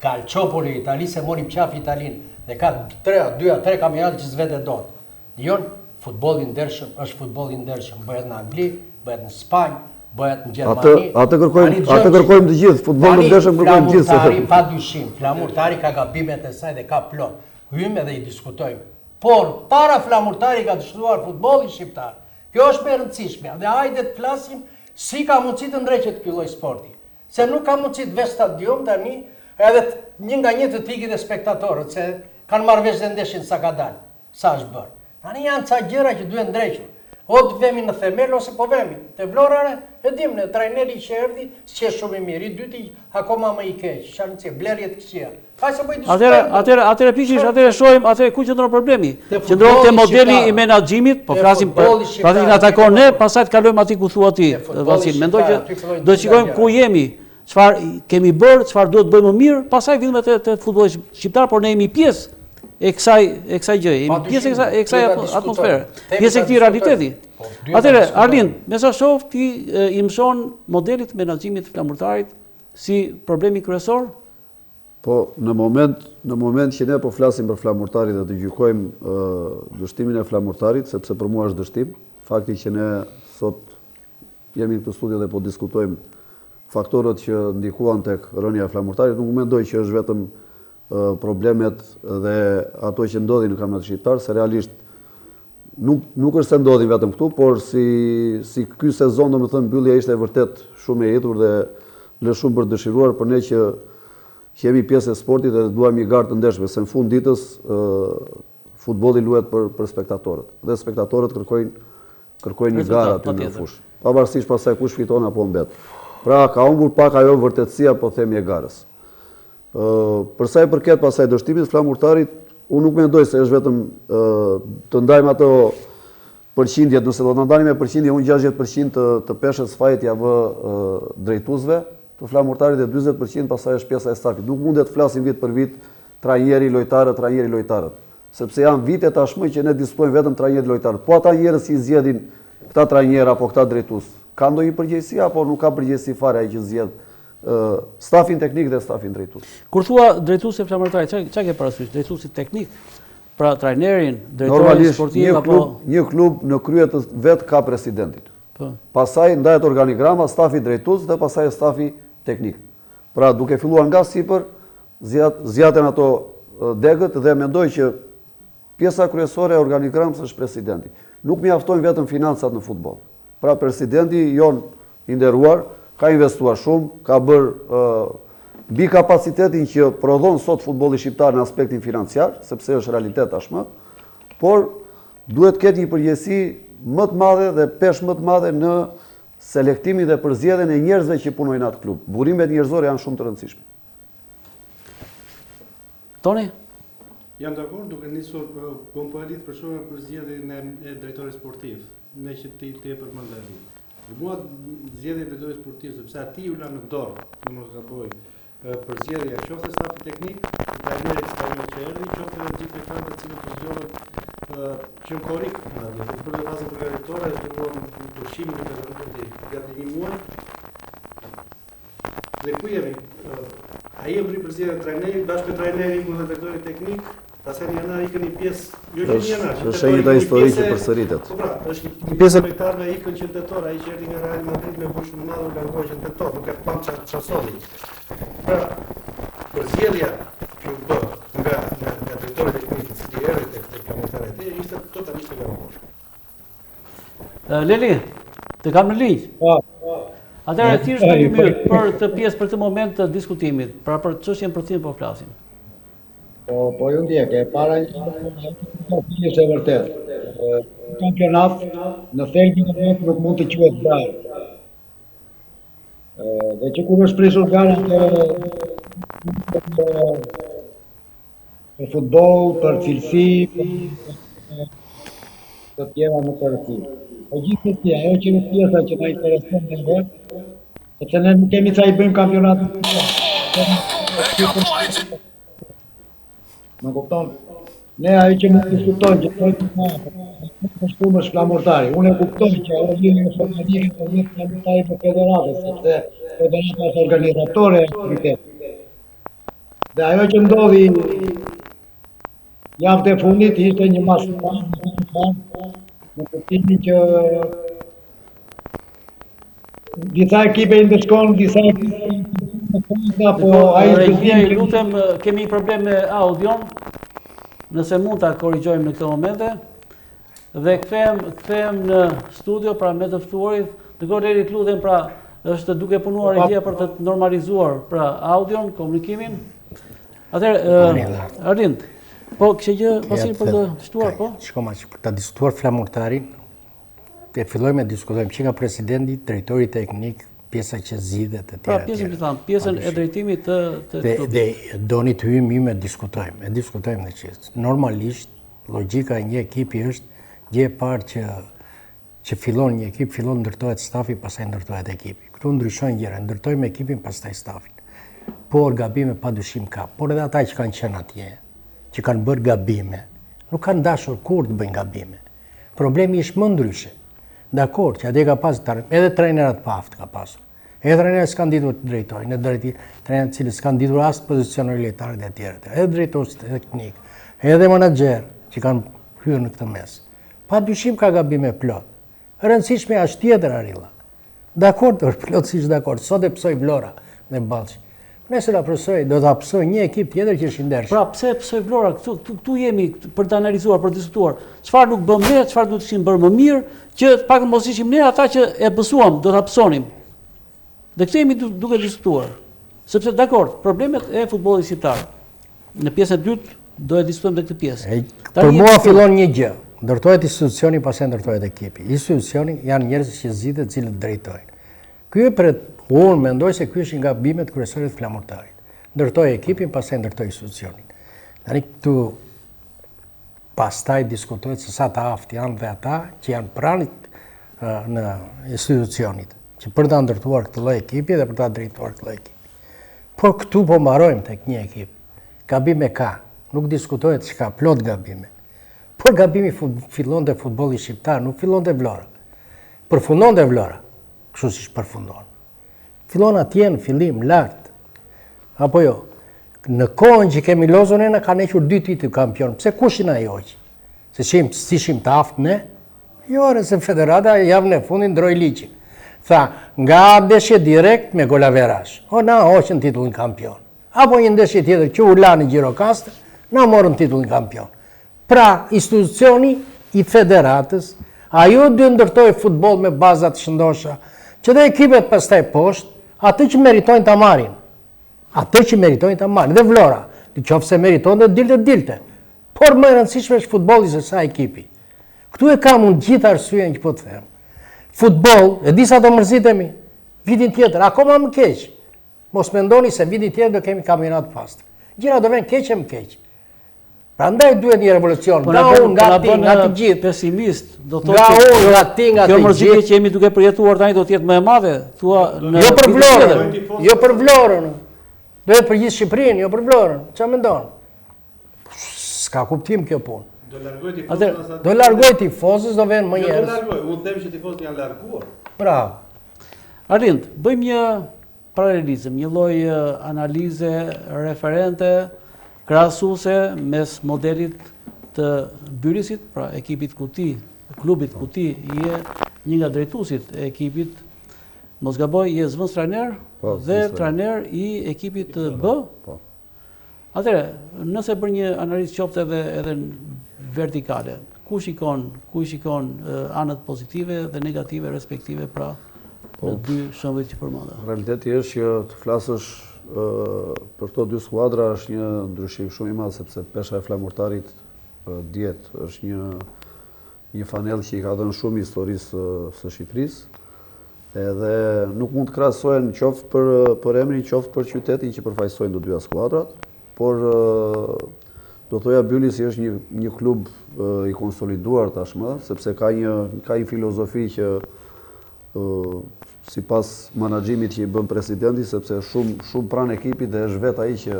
Calciopoli Italisë e morim qaf Italin. Dhe ka 2-3 kampionatë që s'vete dot. Dijon, futbolli i ndershëm është futbolli i ndershëm. Bëhet në Angli, bëhet në Spanjë, bëhet në Gjermani. Atë kërkojmë të gjithë, futbolli i ndershëm kërkojmë të gjithë. Flamurtari padyshim, flamurtari ka gabimet e saj dhe ka plot. Hyjmë dhe i diskutojmë. Por para flamurtari ka dështuar futbolli shqiptar. Kjo është më e rëndësishme. Dhe hajde të flasim si ka mundësi të ndreqet ky lloj sporti. Se nuk ka mundësi të vesh stadium tani, edhe një nga një të tikit e spektatorët, se kanë marrë vesh dhe ndeshin sa ka dalë, sa është bërë. Tani janë ca gjëra që duhet ndrequr. O të vemi në themel, ose po vemi. Te Vlorare, e dim në trajneri që erdhi, s'qe shumë i mirë, i dyti akoma më i keq, shanëci, blerjet këqia. Atëre pikërisht, atëre shohim, atëre ku qëndron problemi. Qëndron te modeli i menaxhimit, po flasim për nga takon ne, pastaj të kalojmë aty ku thua ti, Vasil. Mendoj që do të shikojmë ku jemi, çfarë kemi bërë, çfarë duhet bëjmë më mirë, pastaj villime te futbolli shqiptar, por ne jemi pjesë e kësaj gjëje, jemi pjesë e kësaj atmosfere, pjesë e këtij realiteti. Atëre, Arlind, me sa shoh ti i mëson modelit menaxhimit flamurtarit si problemi kryesor? Po, në moment që ne po flasim për flamurtarit dhe të gjykojmë dështimin e flamurtarit, sepse për mua është dështim, fakti që ne sot jemi në këtë studio dhe po diskutojmë faktorët që ndikuan tek rënia e flamurtarit, nuk mendoj që është vetëm problemet dhe ato që ndodhin në kampionatin shqiptar, se realisht nuk është se ndodhin vetëm këtu, por si ky sezon, domethënë mbyllja ishte vërtet shumë e hetur dhe lë shumë për dëshiruar për ne që jemi pjesë e sportit dhe duam një garë të ndershme, se në fund ditës futbolli luhet për spektatorët dhe spektatorët kërkojnë një garë aty në fushë, pavarësisht pasaj kush fiton apo mbet. Pra ka humbur pak ajo vërtetësia, po themi, e garës. Për sa i përket pasaj dështimit flamurtarit, unë nuk mendoj se është vetëm të ndajmë ato përqindjet, nëse do të ndani me përqindje, unë 60% të peshës fajit ja vë drejtuesve të flamurtarit dhe 40% pasaj është pjesa e stafit. Nuk mundet të flasim vit për vit trajneri lojtarët, sepse janë vite tashmë që ne diskutojmë vetëm trajneri lojtarët. Po ata njerëz që i zgjedhin këta trajnerë apo këta drejtues, ka ndonjë përgjegjësi apo nuk ka përgjegjësi fare ai që zgjedh stafin teknik dhe stafin drejtues? Kur thua drejtuesi flamurtarit, çka ke parasysh? Drejtuesi teknik? Pra trajnerin, drejtorin normalisht sportiv apo një klub në krye të vet ka presidentin. Po. Pastaj ndahet organigrama, stafi drejtues dhe pastaj stafi teknik. Pra duke filluar nga sipër, zjaten ato degët dhe mendoj që pjesa kryesore e organigramës është presidenti. Nuk mjaftojnë vetëm financat në futboll. Pra presidenti jon i nderuar ka investuar shumë, ka bërë mbi kapacitetin që prodhon sot futbolli shqiptar në aspektin financiar, sepse është realitet tashmë, por duhet ketë një përgjegjësi më të madhe dhe peshë më të madhe në selektimin dhe përzgjedhjen e njerëzve që punojnë atë klub. Burimet njerëzore janë shumë të rëndësishme. Toni? Jam dakord, duke nisur po e lidh për shkak përzgjedhjen e drejtorit sportiv, me që ti e përmendë. Mua zgjedhja e drejtorit sportiv, sepse ati u la në dorë, në mos gaboj, përzgjedhja qoftë stafi teknik, trajnerit spanjoll që erdhi, qoftë edhe gjithë këta të cilët poziohet që në korrik, për bazën përgatitore, duan pushimin e të gati një muaj. Dhe ku jemi? Ai e bëri përzgjedhjen e trajnerit, bashkë me trajnerin dhe drejtorit teknik. Pastaj në janar ikën një pjesë, jo që një janar. Është një histori që përsëritet. Po pra, është një pjesë e spektarëve ikën që tetor, ai që erdhi nga Real Madrid me bushën e madhe u largoi që tetor, nuk e pam çfarë solli. Pra, përzgjedhja që u bë nga drejtori teknik i cili erdhi tek kampionati ishte totalisht e gabuar. Leli, të kam në linj. Po. Atëherë thjesht një minutë për të pjesë për këtë moment të diskutimit, pra për çështjen përcjell po flasim. Po ju ndjek, e para një është e vërtet. Kampionat në thelbin e vet nuk mund të quhet garë. Dhe që kur është prishur gara për futbol, për cilësi, për të tjera në përësi. Po gjithsesi, ajo që në pjesa që na intereson në vetë, sepse ne nuk kemi sa i bëjmë kampionatin. Më kupton? Ne ajo që nuk diskutojmë, që të shkumë është flamurtari. Unë e kuptoj që ajo vjen në fotografike për një flamurtari për federatës, sepse federata është organizatore e aktivitetit. Dhe ajo që ndodhi javën e fundit ishte një masë në kuptimin që disa ekipe i ndeshkon, disa ekipe po ai Regjia, ju lutem, kemi një problem me audion, nëse mund ta korrigjojmë në këtë momente dhe kthehem në studio pra me të ftuarit. Deri lutem pra është duke punuar regjia për të normalizuar pra audion, komunikimin. Atëherë, Arlind, po kishe gjë pasin për të shtuar, po? Shkoma që për të diskutuar flamurtarin, e fillojmë e diskutojmë që nga presidenti, drejtori teknik, pjesa që zgjidhet e tjera. Pra, pjesën që thamë, pjesën e drejtimit të klubit. Dhe doni të hyjmë ju me diskutojmë. E diskutojmë në qështë. Normalisht, logjika e një ekipi është gjë e parë që fillon një ekip, fillon ndërtohet stafi, pastaj ndërtohet ekipi. Këtu ndryshojnë gjëra, ndërtojmë ekipin, pastaj stafin. Por gabime pa dyshim ka, por edhe ata që kanë qenë atje, që kanë bërë gabime, nuk kanë dashur kur të bëjnë gabime. Problemi është më ndryshe. Dakor, që atje ka pasur, edhe trajnerat pa aftë ka pasur. Edhe trajnerat s'kanë ditur të drejtojnë, edhe trajnerat cilë s'kanë ditur as pozicionoj lojtarët e tjerët, edhe drejtorës teknik, edhe menaxher që kanë hyrë në këtë mes. Pa dyshim ka gabime plot. Rëndësishme është tjetër Arilla. Dakor, plotësisht dakor. Sot e psoj Vlora dhe Ballçi. Nëse la përsoj, do ta pësoj një ekip tjetër që është i ndershëm. Pra, pse pësoj Vlora? Këtu jemi për të analizuar, për të diskutuar. Çfarë nuk bëm ne, çfarë duhet të kishim bërë më mirë, që pak mos ishim ne ata që e pësuam, do ta pësonim. Dhe këtë jemi duke diskutuar. Sepse dakor, problemet e futbollit shqiptar. Në pjesën e dytë do e diskutojmë këtë pjesë. Për mua fillon një gjë. Ndërtohet institucioni, pastaj ndërtohet ekipi. Institucioni janë njerëz që zgjidhen, të cilët drejtojnë. Ky për unë mendoj se ky është nga gabimet kryesorë të flamurtarit. Ndërtoi ekipin, pastaj ndërtoi institucionin. Tani këtu pastaj diskutohet se sa të aftë janë dhe ata që janë pranit në institucionit, që për ta ndërtuar këtë lloj ekipi dhe për ta drejtuar këtë lloj ekipi. Por këtu po mbarojmë tek një ekip. Gabime ka, nuk diskutohet se ka plot gabime. Por gabimi fillonte futbolli shqiptar, nuk fillonte Vlora. Përfundonte Vlora, kështu siç përfundon. Fillon atje në fillim, lart. Apo jo? Në kohën që kemi lozën e na kanë hequr 2 titull kampion. Pse kush i na hoqi? Se ishim të aftë ne? Jo, se federata javën e fundit ndroi ligjin. Tha, nga ndeshje direkt me golaverazh. O na hoqën titullin kampion. Apo një ndeshje tjetër që u la në Gjirokastër, na morën titullin kampion. Pra, institucioni i federatës, ajo dy ndërtoi futboll me baza të shëndosha, që dhe ekipet pastaj poshtë, atë që meritojnë ta marrin. Atë që meritojnë ta marrin. Dhe Vlora, nëse meriton dhe dilte. Por më e rëndësishme është futbolli se sa ekipi. Këtu e kam unë gjithë arsyeën që po të them. Futboll, e di sa do mërzitemi, vitin tjetër, akoma më keq. Mos mendoni se vitin tjetër do kemi kampionat pastër. Gjëra do vënë keq e më keq. Prandaj duhet një revolucion, nga unë, nga të gjithë. Pesimist, do thotë nga unë, nga ti, nga të kjo gjithë. mërzitje që jemi duke përjetuar tani do të jetë më e madhe, thua në Jo për vitin Vlorën, tjetër. jo për Vlorën. Duhet për gjithë Shqipërinë, jo për Vlorën. Çfarë mendon? S'ka kuptim kjo punë. Do largoj tifozët. Do largoj tifozës, do vënë më Jo, do njerëz. largoj. Unë them që tifozët janë larguar. Bravo. Arlind, bëjmë një paralelizëm, një lloj analize referente, krahasuese mes modelit të Byrisit, pra ekipit ku ti, klubit ku ti je një nga drejtuesit e ekipit, mos gaboj, je zvëns trajner dhe trajner i ekipit B. Atëre, nëse bër një analizë qoftë edhe vertikale, ku shikon anët pozitive dhe negative respektive pra në dy shembujt që përmenda? Realiteti është që të flasësh për këto dy skuadra është një ndryshim shumë i madh, sepse pesha e Flamurtarit djet është një fanell që i ka dhënë shumë historisë së Shqipërisë. Edhe nuk mund të krahasohen qoftë për emrin, qoftë për qytetin që përfaqësojnë të dyja skuadrat, por do thoja Bylisi është një klub i konsoliduar tashmë, sepse ka një filozofi që sipas menaxhimit që i bën presidenti, sepse shumë pranë ekipit dhe është vetë ai që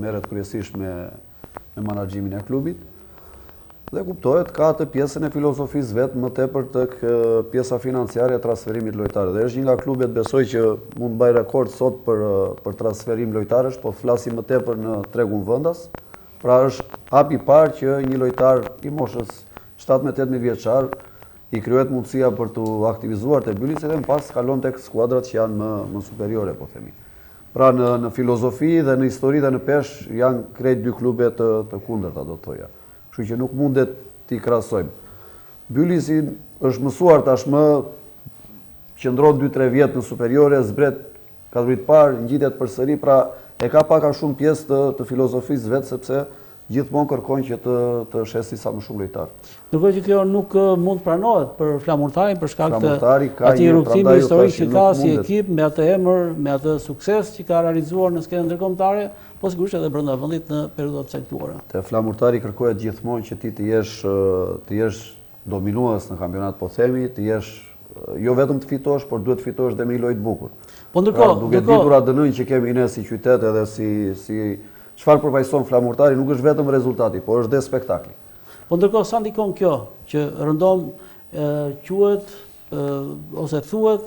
merret kryesisht me menaxhimin e klubit. Dhe kuptohet ka atë pjesën e filozofisë vetë më tepër tek pjesa financiare e transferimit lojtarëve. Dhe është një nga klubet besoj që mund të bëjë rekord sot për transferim lojtarësh, po flasim më tepër në tregun vendas. Pra është hapi i parë që një lojtar i moshës 17-18 vjeçar i krijohet mundësia për të aktivizuar te Bylisi dhe më pas kalon tek skuadrat që janë më superiore, po themi. Pra në filozofi dhe në histori dhe në peshë janë krejt dy klube të kundërta, do të thoja. Kështu që nuk mundet t'i krahasojmë. Bylisi është mësuar tashmë, qëndron 2-3 vjet në superiore, zbret kategorit parë, ngjitet përsëri, pra e ka pak a shumë pjesë të filozofisë vetë, sepse gjithmonë kërkon që të shesi sa më shumë lojtar. Ndërkohë që kjo nuk mund pranohet për Flamurtarin për shkak të atij rrugtimi historik që ka si ekip me atë emër, me atë sukses që ka realizuar në skenën ndërkombëtare, po sigurisht edhe brenda vendit në periudha të caktuara. Te Flamurtari kërkohet gjithmonë që ti të jesh dominues në kampionat, po themi, të jesh jo vetëm të fitosh, por duhet të fitosh dhe me një lojë të bukur. Po ndërkohë, duke ditur ADN-in që kemi ne si qytet edhe si çfarë përfaqëson Flamurtari nuk është vetëm rezultati, por është dhe spektakli. Po ndërkohë sa ndikon kjo që rëndom quhet ose thuhet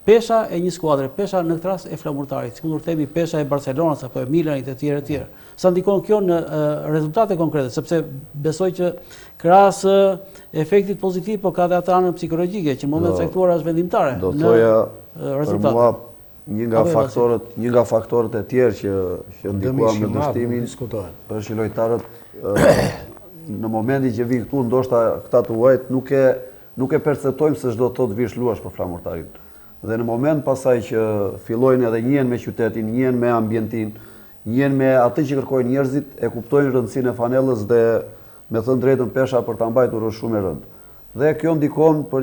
pesha e një skuadre, pesha në këtë rast e Flamurtarit, sikur themi pesha e Barcelonës apo e Milanit e tjerë. Sa ndikon kjo në rezultate konkrete, sepse besoj që krahas efektit pozitiv, po ka dhe atë anën psikologjike që në moment caktuar është vendimtare. Do thoja për mua një nga faktorët e tjerë që ndikuan me dështimin është që lojtarët në momentin që vinë këtu, ndoshta këta të huajt nuk e perceptojmë se çdo të thotë vish luash për Flamurtarin. Dhe në moment pasaj që fillojnë edhe njihen me qytetin, njihen me ambientin, njihen me atë që kërkojnë njerëzit, e kuptojnë rëndësinë e fanellës dhe me thënë drejtën pesha për ta mbajtur është shumë e rëndë. Dhe kjo ndikon për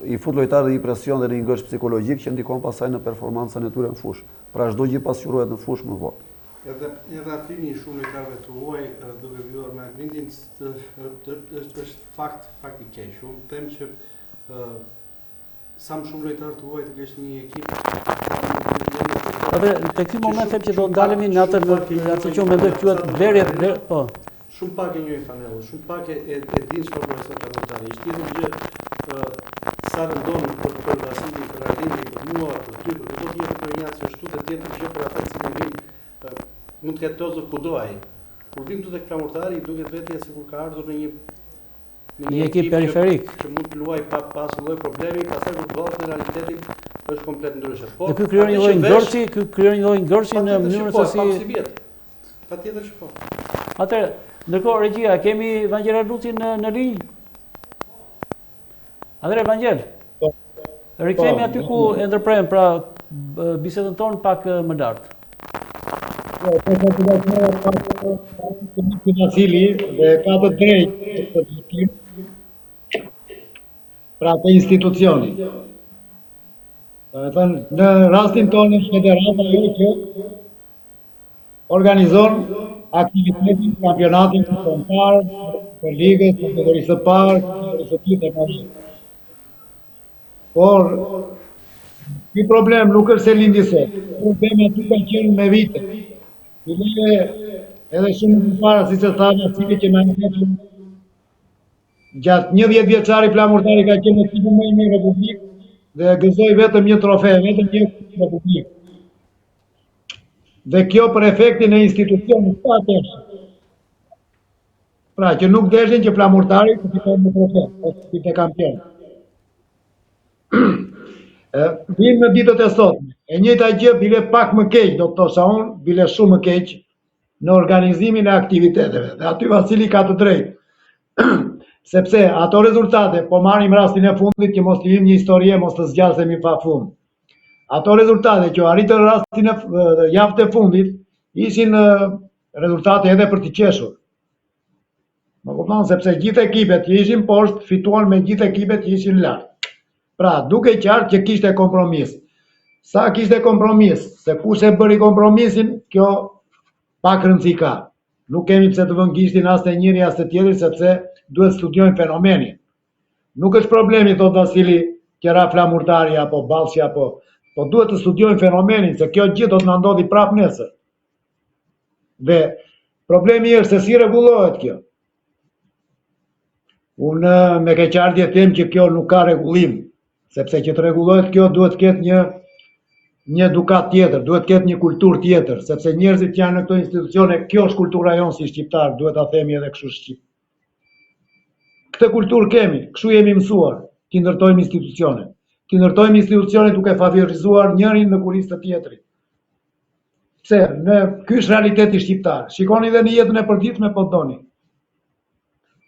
i fut lojtarët në një presion dhe në një ngërç psikologjik që ndikon pasaj në performancën e tyre në fushë. Pra çdo gjë pasqyrohet në fushë më vonë. Edhe afrimi i shumë lojtarëve të huaj duke vjuar me Armendin është fakt i keq. Unë them që sa më shumë lojtarë të huaj të kesh një ekip. Te ky moment them që do ndalemi në atë që mendoj quhet vlerje, po. Shumë pak e njohin fanellën, shumë pak e dinë çfarë bëhet Flamurtari. Është tjetër gjë sa rëndon për Vasili, për Ardini, për mua, për ty, për çdo tjetër për një që ashtu të tjetër gjë për ata që vinë mund të ketë tozë kudo ai. Kur vim këtu tek Flamurtari duket vetë sikur ka ardhur në një ekip periferik që mund të luajë pa pasur lloj problemi, pastaj kur bëhet në realitetin është komplet ndryshe. Po ky krijon një lloj ngërçi në mënyrën se si patjetër që po. Atëherë, ndërkohë regjia, kemi Vangel Arlucin në linjë? Atëherë Vangel. Rikthehemi aty ku e ndërprem pra bisedën tonë pak më lart. Vasili dhe ka të drejtë të drejtim pra të institucioni. Në rastin tonë federata jo që organizon aktivitetin kampionatin kombëtar për ligës, për kategorisë së parë, kategorisë së dytë e mëdha. Por ky problem nuk është se lindi sot. Problemi aty ka qenë me vite. Edhe shumë më parë, si që tha Vasili që me në gjatë 10 vjeçari Flamurtari ka qenë ekipi më i mirë në Republikë dhe gëzoi vetëm një trofe, vetëm një Republikë. Dhe kjo për efektin e institucionit pa atësh. Pra që nuk deshin që Flamurtari të fitojnë në trofe, ose të fitë kampion. Vim në ditët e sotme. E njëjta gjë bile pak më keq, do të thosha unë, bile shumë më keq në organizimin e aktiviteteve. Dhe aty Vasili ka të drejtë. Sepse ato rezultate, po marrim rastin e fundit që mos të vim një historie, mos të zgjasemi pa fund. Ato rezultate që arritën rastin e javës të fundit, ishin rezultate edhe për të qeshur. Më kupton, sepse gjithë ekipet që ishin poshtë fituan me gjithë ekipet që ishin lart. Pra, duke qartë që kishte kompromis. Sa kishte kompromis, se kush e bëri kompromisin, kjo pak rëndësi ka. Nuk kemi pse të vënë gishtin as të njëri as të tjetri, sepse duhet studiojmë fenomenin. Nuk është problemi, thot Vasili, qera flamurtari apo Ballçi po duhet të studiojmë fenomenin, se kjo gjithë do të na ndodhi prapë nesër. Dhe problemi është se si rregullohet kjo. Unë me keqardhje them që kjo nuk ka rregullim, sepse që të rregullohet kjo duhet të ketë një edukat tjetër, duhet të ketë një kulturë tjetër, sepse njerëzit që janë në këto institucione, kjo është kultura jonë si shqiptar, duhet ta themi edhe kështu shqip. Këtë kulturë kemi, kështu jemi mësuar, të ndërtojmë institucione. Të ndërtojmë institucione duke favorizuar njërin në kurisë të tjetrit. Pse, ky është realiteti shqiptar. Shikoni edhe në jetën e përditshme po doni.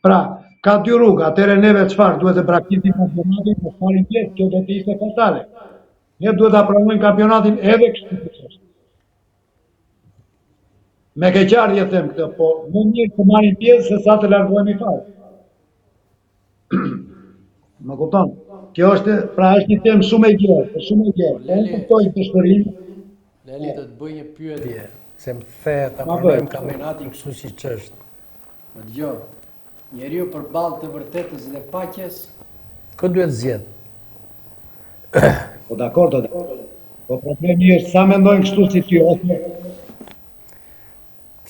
Pra, ka dy rrugë, atëherë neve çfarë duhet të praktikojmë kampionatin për farin tjetër, kjo do të ishte fatale. Ne duhet ta pranojmë kampionatin edhe kështu siç është. Me keqardhje them këtë, po më mirë të marrim pjesë se sa të largohemi fare. Më kupton? Kjo është, pra është një temë shumë e gjerë, shumë e gjerë. Unë kuptoj dëshpërinë. Leli do të bëj një pyetje, se më the ta pranojmë kampionatin kështu siç është. Më dëgjoj. Njeriu përballë të vërtetës dhe paqes, Kë duhet zgjedh? Po dakord, po problemi është sa mendojnë kështu si ty, ose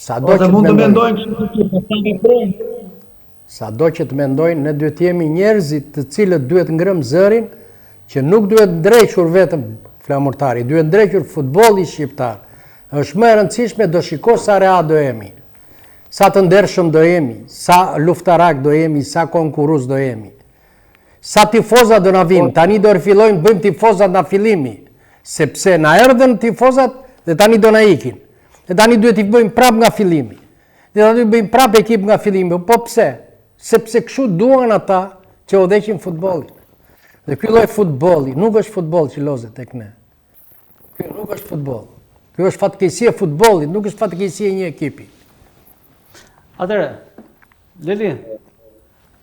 Sado mund të mendojnë kështu si ty, po sa veprojnë. Sado që të mendojnë, ne duhet jemi njerëzit të cilët duhet ngrëm zërin, që nuk duhet ndrequr vetëm flamurtari, duhet ndrequr futbolli shqiptar. Është më e rëndësishme do shiko sa rea do jemi, sa të ndershëm do jemi, sa luftarak do jemi, sa konkurruz do jemi. Sa tifozat do na vinë, tani do rifillojmë bëjmë tifozat nga fillimi, sepse na erdhën tifozat dhe tani do na ikin. Dhe tani duhet i bëjmë prap nga fillimi. Dhe tani duhet bëjmë prap ekip nga fillimi. Po pse? Sepse kështu duan ata që udhëheqin futbollin. Dhe ky lloj futbolli nuk është futboll që lozet tek ne. Ky nuk është futboll. Ky është fatkeqësi e futbollit, nuk është fatkeqësi e një ekipi. Atëre, Leli,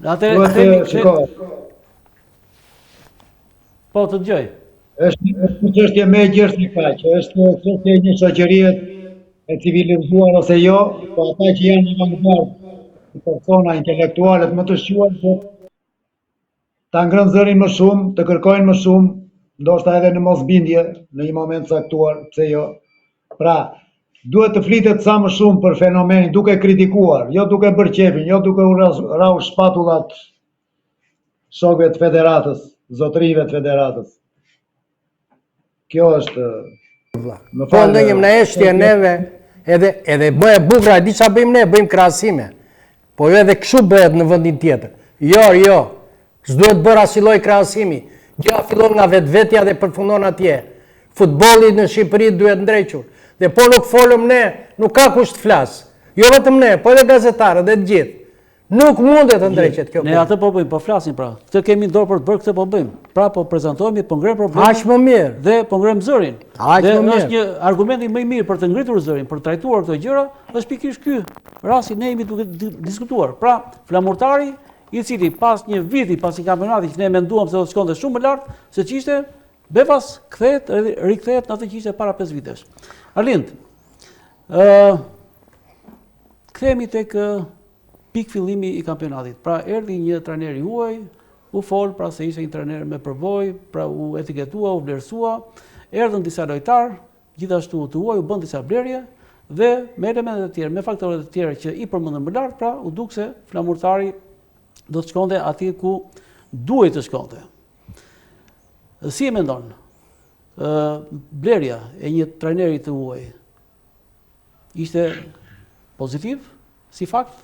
atëre, po të dëgjoj. Është një çështje më e gjerë se kaq, është çështje e një shoqërie e civilizuar ose jo, po ata që janë avangardë, persona intelektuale më të shquar, ta ngrënë zërin më shumë, të kërkojnë më shumë, ndoshta edhe në mosbindje në një moment caktuar, pse jo. Pra, duhet të flitet sa më shumë për fenomenin, duke kritikuar, jo duke bërë qefin, jo duke u rrahur shpatullat shokëve të federatës, zotrive të federatës. Kjo është... Po ndonjëm në eshtje neve, edhe bëhe bukra, e di qa bëjmë ne, bëjmë krahasime. Po jo edhe kështu bëhet në vendin tjetër. Jo, s'duhet bërë asiloj krahasimi. Gjëja fillon nga vetvetja dhe përfundon atje. Futbolli në Shqipëri duhet ndrequr. Dhe po nuk folëm ne, nuk ka kush të flasë. Jo vetëm ne, po edhe gazetarët dhe të gjithë. Nuk mundet të ndreqet kjo. Ne atë po bëjmë, po flasim pra. Këtë kemi dorë për të bërë, këtë po bëjmë. Pra po prezantohemi, po ngrem problemin. Aq më mirë. Dhe po ngrem zërin. Dhe është një argumenti më i mirë për të ngritur zërin, për të trajtuar këto gjëra, është pikërisht ky rasti ne jemi duke diskutuar. Pra, flamurtari, i cili pas një viti pas një kampionati që ne menduam se do të shkonte shumë më lart se ç'ishte, befas rikthehet në atë që ishte para 5 vitesh. Arlind, kthehemi tek pikë fillimi i kampionatit. Pra erdhi një trajner i huaj, u fol pra se ishte një trajner me përvojë, pra u etiketua, u vlerësua, erdhën disa lojtar, gjithashtu të huaj u bën disa blerje dhe me elementet e tjera, me faktorët e tjerë që i përmendëm më lart, pra u duk se flamurtari do të shkonte atje ku duhet të shkonte. Si e mendon? Blerja e një trajneri të huaj ishte pozitiv si fakt?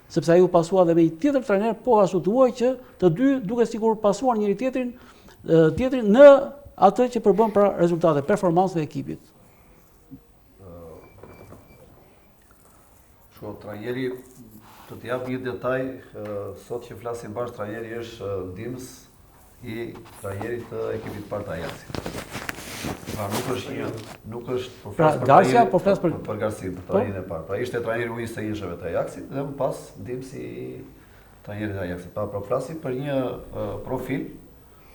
Sepse ai u pasua dhe me një tjetër trajner po ashtu të huaj që të dy duke sikur pasuar njëri tjetrin në atë që përbën pra rezultate, performancë të ekipit. Trajneri, të t'jap një detaj, sot që flasim bashkë, trajneri është ndihmës i trajnerit të ekipit parë të Ajaxit. Pra nuk është pra Garcia, po flas për Garcia, për trajnerin e parë. Pra ishte trajneri u installishëve të Ajaxit dhe më pas ndihmës i trajnerit të Ajaxit. Pra flasim për një profil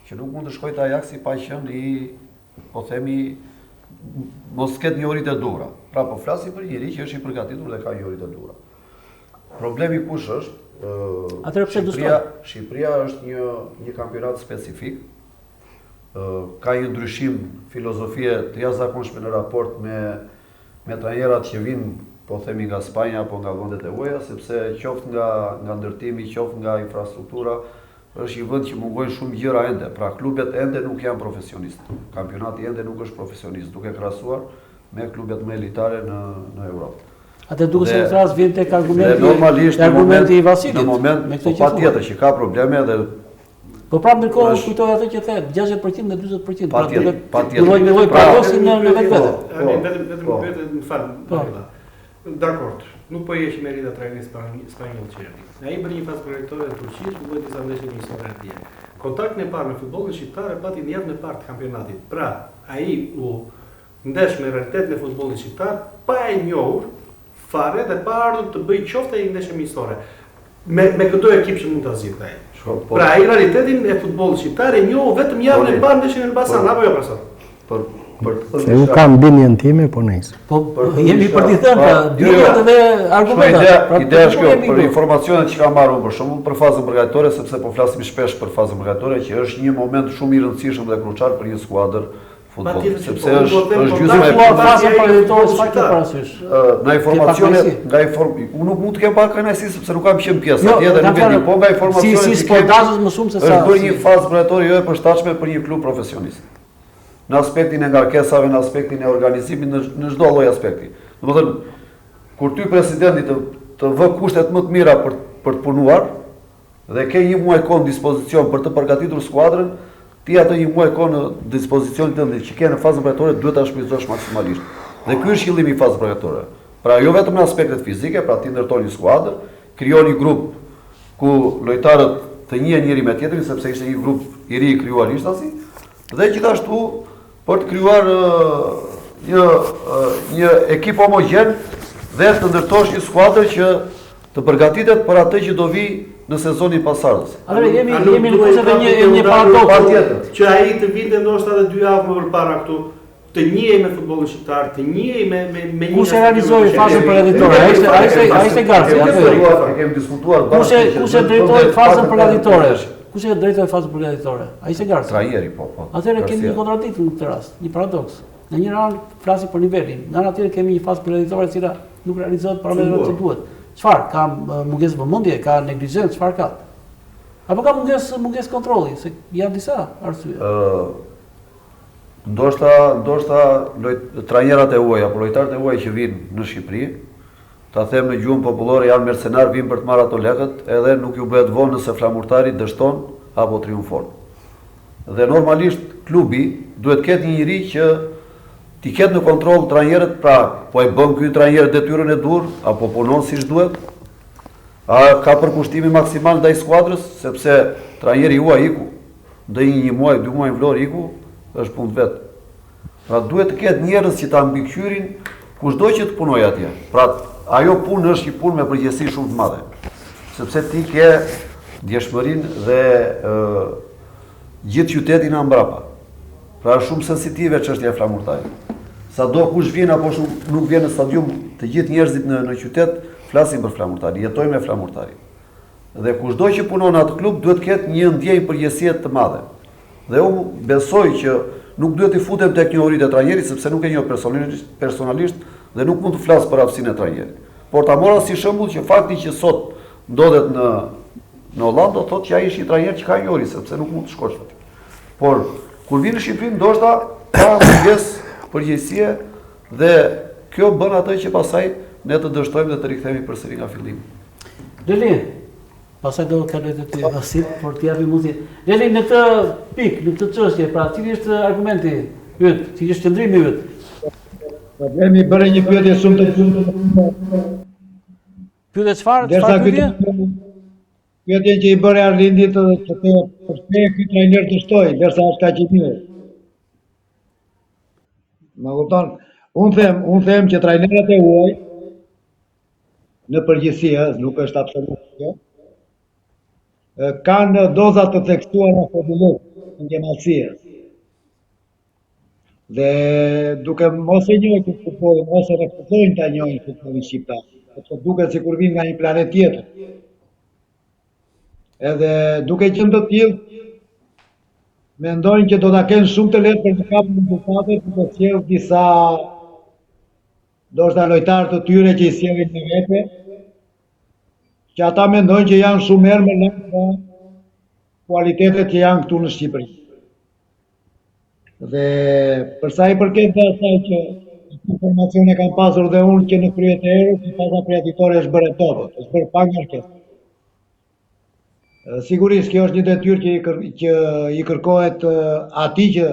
që nuk mund të shkoj te Ajaxi pa qenë i, po themi, mos ketë njohuritë e duhura. Pra po flasim për njëri që është i përgatitur dhe ka njohuritë e duhura. Problemi kush është? Shqipëria është një kampionat specifik. Ka një ndryshim filozofie të jashtëzakonshme në raport me trajnerat që vinë, po themi, nga Spanja apo nga vendet e huaja, sepse qoftë nga ndërtimi, qoftë nga infrastruktura, është një vend që mungojnë shumë gjëra ende. Pra klubet ende nuk janë profesionistë. Kampionati ende nuk është profesionist, duke krahasuar me klubet më elitare në Europë. Atë duke se në rast vjen tek argumenti i Vasilit. Në moment, patjetër që ka probleme dhe po prapë ndërkohë kujtoj atë që the 60% dhe 40%. Patjetër. Lloj paradoksi në vetvete. Vetëm më fal. Dakord. Nuk po jesh merita trajneri spanjoll që erdhi. Ai bëri një fazë projektore në Turqi, ku bëri disa ndeshje miqësore atje. Kontaktin e parë me futbollin shqiptar e pati në javën e parë të kampionatit. Pra, ai u ndesh me realitetin e futbollit shqiptar pa e njohur fare dhe pa ardhur të bëj qoftë ai ndeshje miqësore. Me këto ekip që mund ta zgjidhte ai. Pra, ai realitetin e futbollit shqiptar e njohu vetëm javën e parë ndeshjen në Elbasan, apo jo profesor? Nuk kam bindjen time, po nejse. Po jemi për t'i thënë, dihet edhe argumentat. Ideja është kjo, për informacionet që kam marrë për shembull për fazën përgatitore, sepse po flasim shpesh për fazën përgatitore, që është një moment shumë i rëndësishëm dhe krucial për një skuadër futbolli, sepse është gjysma e fazën përgatitore çfarë ke parasysh? Nga informacionet, unë nuk mund të kem parë kënaqësi sepse nuk kam qenë pjesë atje dhe nuk e di, po nga informacionet si sportazhës më shumë se sa. Është bërë një fazë përgatitore jo e përshtatshme për një klub profesionist. Në aspektin e ngarkesave, në aspektin e organizimit, në çdo lloj aspekti. Domethënë, kur ty presidenti të vë kushtet më të mira për të punuar dhe ke një muaj kohë në dispozicion për të përgatitur skuadrën, ti atë një muaj kohë në dispozicionin tënd që ke në fazën përgatitore duhet ta shfrytëzosh maksimalisht. Dhe ky është qëllimi i fazës përgatitore. Pra jo vetëm në aspektet fizike, pra ti ndërton një skuadër, krijon një grup ku lojtarët të njihen njëri me tjetrin, sepse ishte një grup i ri i krijuar ishtasi, dhe gjithashtu për të krijuar një ekip homogjen dhe të ndërtosh një skuadër që të përgatitet për atë që do vi në sezonin pasardhës. Atëherë jemi në kusht të një paradoks që ai të vinte ndoshta edhe 2 javë më përpara këtu, të njihej me futbollin shqiptar, të njihej me një kush e realizoi fazën përgatitore? Ai ishte Garci. Ne kemi diskutuar bashkë. Kush e drejtoi fazën përgatitore? Kush e drejtoi fazën përgatitore? Ai ishte Garci. Trajneri, po. Atëherë kemi një kontradiktë në këtë rast, një paradoks. Në një anë flasim për nivelin, në anën tjetër kemi një fazë përgatitore e cila nuk realizohet parametrat që duhet. Çfarë? Ka mungesë vëmendje, ka neglizhencë, çfarë ka? Apo ka mungesë kontrolli, se janë disa arsye. Ndoshta trajnerat e huaj apo lojtarët e huaj që vinë në Shqipëri, ta them në gjuhën popullore, janë mercenar, vinë për të marrë ato lekët, edhe nuk ju bëhet vonë nëse flamurtari dështon apo triumfon. Dhe normalisht klubi duhet ketë një njeri që t'i ketë në kontroll trajnerët, pra po e bën ky trajner detyrën e dur apo punon siç duhet, a ka përkushtimi maksimal ndaj skuadrës, sepse trajneri juaj iku, ndaj një muaj, 2 muaj vlor iku, është punë vet. Pra duhet të ketë njerëz që ta mbikëqyrin kushdo që të punojë atje. Pra ajo punë është një punë me përgjegjësi shumë të madhe, sepse ti ke ndjeshmërinë dhe gjithë qytetin mbrapa. Pra është shumë sensitive çështja e flamurtarit. Sado kush vjen apo nuk vjen në stadium, të gjithë njerëzit në qytet flasin për flamurtarin, jetojnë me flamurtarin. Dhe kushdo që punon atë klub duhet të ketë një ndjenjë përgjegjësie të madhe. Dhe unë besoj që nuk duhet i futem tek njohuritë e trajnerit, sepse nuk e njoh personalisht dhe nuk mund të flas për aftësinë e trajnerit. Por ta mora si shembull që fakti që sot ndodhet në Hollandë, do thotë që ai është një trajner që ka njohuri, sepse nuk mund të shkosh aty. Por kur vjen në Shqipëri ndoshta ka mungesë përgjegjësie dhe kjo bën atë që pastaj ne të dështojmë dhe të rikthehemi përsëri nga fillimi. Leli, pastaj do kaloj te ti Vasil, por ti japi mundësi. Leli, në këtë pikë, në këtë çështje, pra cili është argumenti yt, cili është qendrimi yt? Problemi bëre një pyetje shumë të fundit. Pyetje çfarë? Pyetjen që i bëre Arlindit të përse ky trajner të shtoj, derisa është kaq i mirë. Më kupton? Unë them që trajnerët e huaj në përgjithësi, nuk është absolutisht kjo, kanë doza të caktuara futbollistë. ndjemalësie. Dhe duke mos e njohur futbollin, ose refuzojnë ta njohin futbollin shqiptar, sepse duket sikur vinë nga një planet tjetër. Edhe duke qenë të tillë, mendojnë që do ta kenë shumë të lehtë për të kapur rezultate, duke sjellë disa ndoshta lojtarë të tyre që i sjellin me vete, që ata mendojnë që janë shumë herë më lart nga kualitetet që janë këtu në Shqipëri. Dhe për sa i përket dhe asaj që informacione kam pasur dhe unë që në krye të erës, që pasa përjatitore është bërë topët, është bërë pa ngarkesë. Sigurisht, kjo është një detyrë që i kërkohet atij që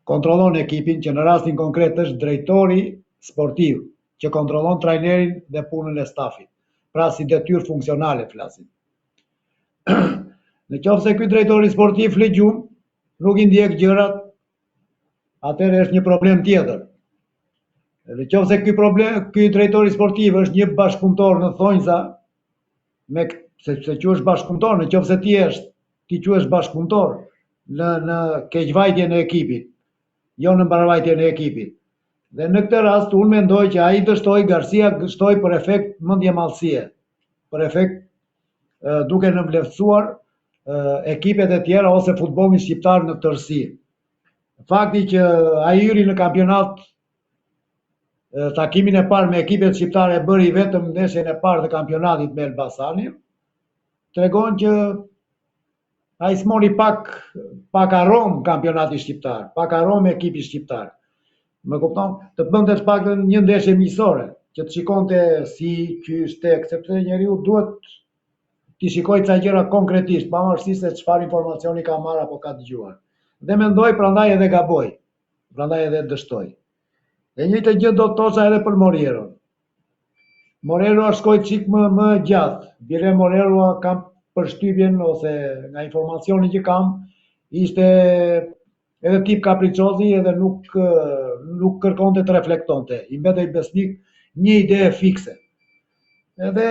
kontrollon ekipin, që në rastin konkret është drejtori sportiv, që kontrollon trajnerin dhe punën e stafit. Pra si detyrë funksionale flasim. Në qoftë se ky drejtori sportiv flet gjumë, nuk i ndjek gjërat, atëherë është një problem tjetër. Në qoftë se ky drejtori sportiv është një bashkëpunëtor në thonjza, sepse quhesh bashkëpunëtor, në qoftë se ti quhesh bashkëpunëtor në keqvajtjen e ekipit, jo në mbarvajtjen e ekipit. Dhe në këtë rast unë mendoj që ai dështoi, Garcia dështoi për efekt mendjemallësie, për efekt duke nënvlerësuar ekipet e tjera ose futbollin shqiptar në tërësi. Fakti që ai hyri në kampionat, takimin e parë me ekipet shqiptare bëri vetëm ndeshjen e parë të kampionatit me Elbasanin, tregon që ai smori pak aromë kampionati shqiptar, pak aromë ekipi shqiptar. Më kupton? Të bënte të paktën një ndeshje miqësore, që të shikonte si qysh tek, sepse njeriu duhet t'i shikojë ca gjëra konkretisht, pavarësisht se çfarë informacioni ka marrë apo ka dëgjuar. Dhe mendoj prandaj edhe gaboj, prandaj edhe dështoj. E njëjtë gjë do të thosha edhe për Morieron. Morero shkoi çik më gjatë. Bile Morero kam përshtypjen ose nga informacioni që kam, ishte edhe tip kapricozi edhe nuk kërkonte të reflektonte. I mbetej besnik një ide fikse. Edhe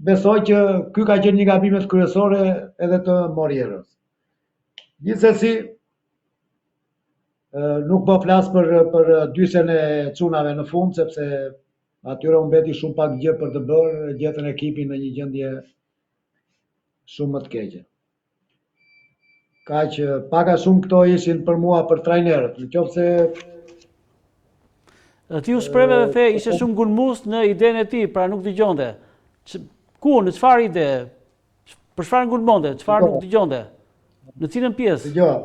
besoj që ky ka qenë një gabimet kryesore edhe të Morieros. Gjithsesi, nuk po flas për dysen e çunave në fund, sepse atyre u mbeti shumë pak gjë për të bërë, gjetën ekipin në një gjendje shumë më të keqe. Kaq paka shumë këto ishin për mua për trajnerët. Nëse ti u shpreve dhe the ishte shumë gulmus në idenë e tij, pra nuk dëgjonte. Ku, në çfarë ide? Për çfarë ngulmonte? Çfarë nuk dëgjonte? Në cilën pjesë? Dëgjoj.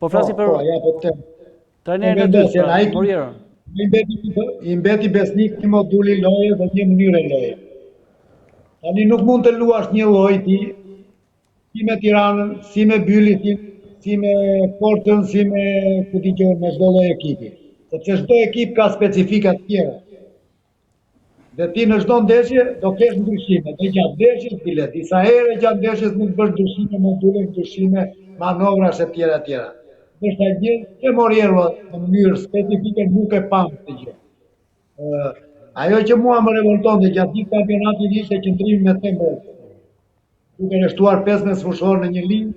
Po flasim për trajnerin e dytë, Morieron. I mbeti besnik një moduli loje dhe një mënyrë loje. Tani nuk mund të luash një lloj ti, si me Tiranën, si me Bylisin, si me Korçën, si me me çdo lloj ekipi. Sepse çdo ekip ka specifika të tjera. Dhe ti në çdo ndeshje do kesh ndryshime, dhe gjatë ndeshjes bile, disa herë gjatë ndeshjes mund të bësh ndryshime, module, ndryshime, manovrash e tjera e tjera. Është e gjë që Moriero në mënyrë specifike nuk e pam këtë gjë. Ajo që mua më revoltonte gjatë gjithë kampionatit ishte qëndrimi me tempo. Duke rreshtuar 15 fushor në një linjë,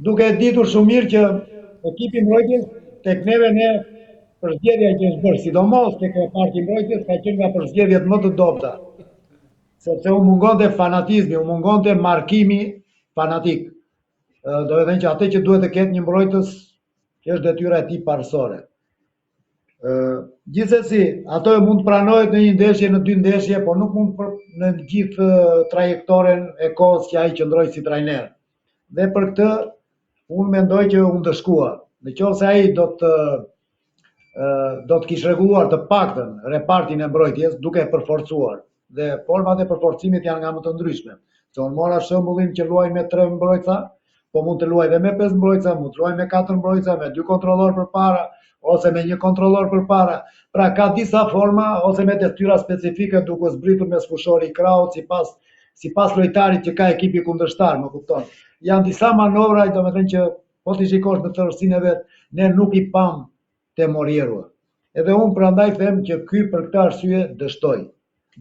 duke ditur shumë mirë që ekipi mbrojtjes tek neve ne përzgjedhja që është bërë, sidomos tek reparti mbrojtjes, ka qenë nga përzgjedhjet më të dobta. Sepse u mungonte fanatizmi, u mungonte markimi fanatik. Do të thënë që atë që duhet të ketë një mbrojtës, që është detyra e tij parësore. Gjithsesi, ato mund të pranohet në një ndeshje, në dy ndeshje, por nuk mund në gjithë trajektoren e kohës që ai qëndroi si trajner. Dhe për këtë unë mendoj që u ndëshkua. Nëse ai do të kishte rregulluar të paktën repartin e mbrojtjes duke përforcuar. Dhe format e përforcimit janë nga më të ndryshme. Se unë mora shembullin që luaj me 3 mbrojtësa, po mund të luaj dhe me 5 mbrojtësa, mund të luaj me 4 mbrojtësa, me 2 kontrollor përpara, ose me 1 kontrollor përpara. Pra ka disa forma ose me detyra specifike duke zbritur me sfushori i kraut sipas lojtarit që ka ekipi kundërshtar, më kupton. Janë disa manovra, domethënë që po ti shikosh në tërësinë e vet, ne nuk i pam te Moriero. Edhe unë prandaj them që ky për këtë arsye dështoi.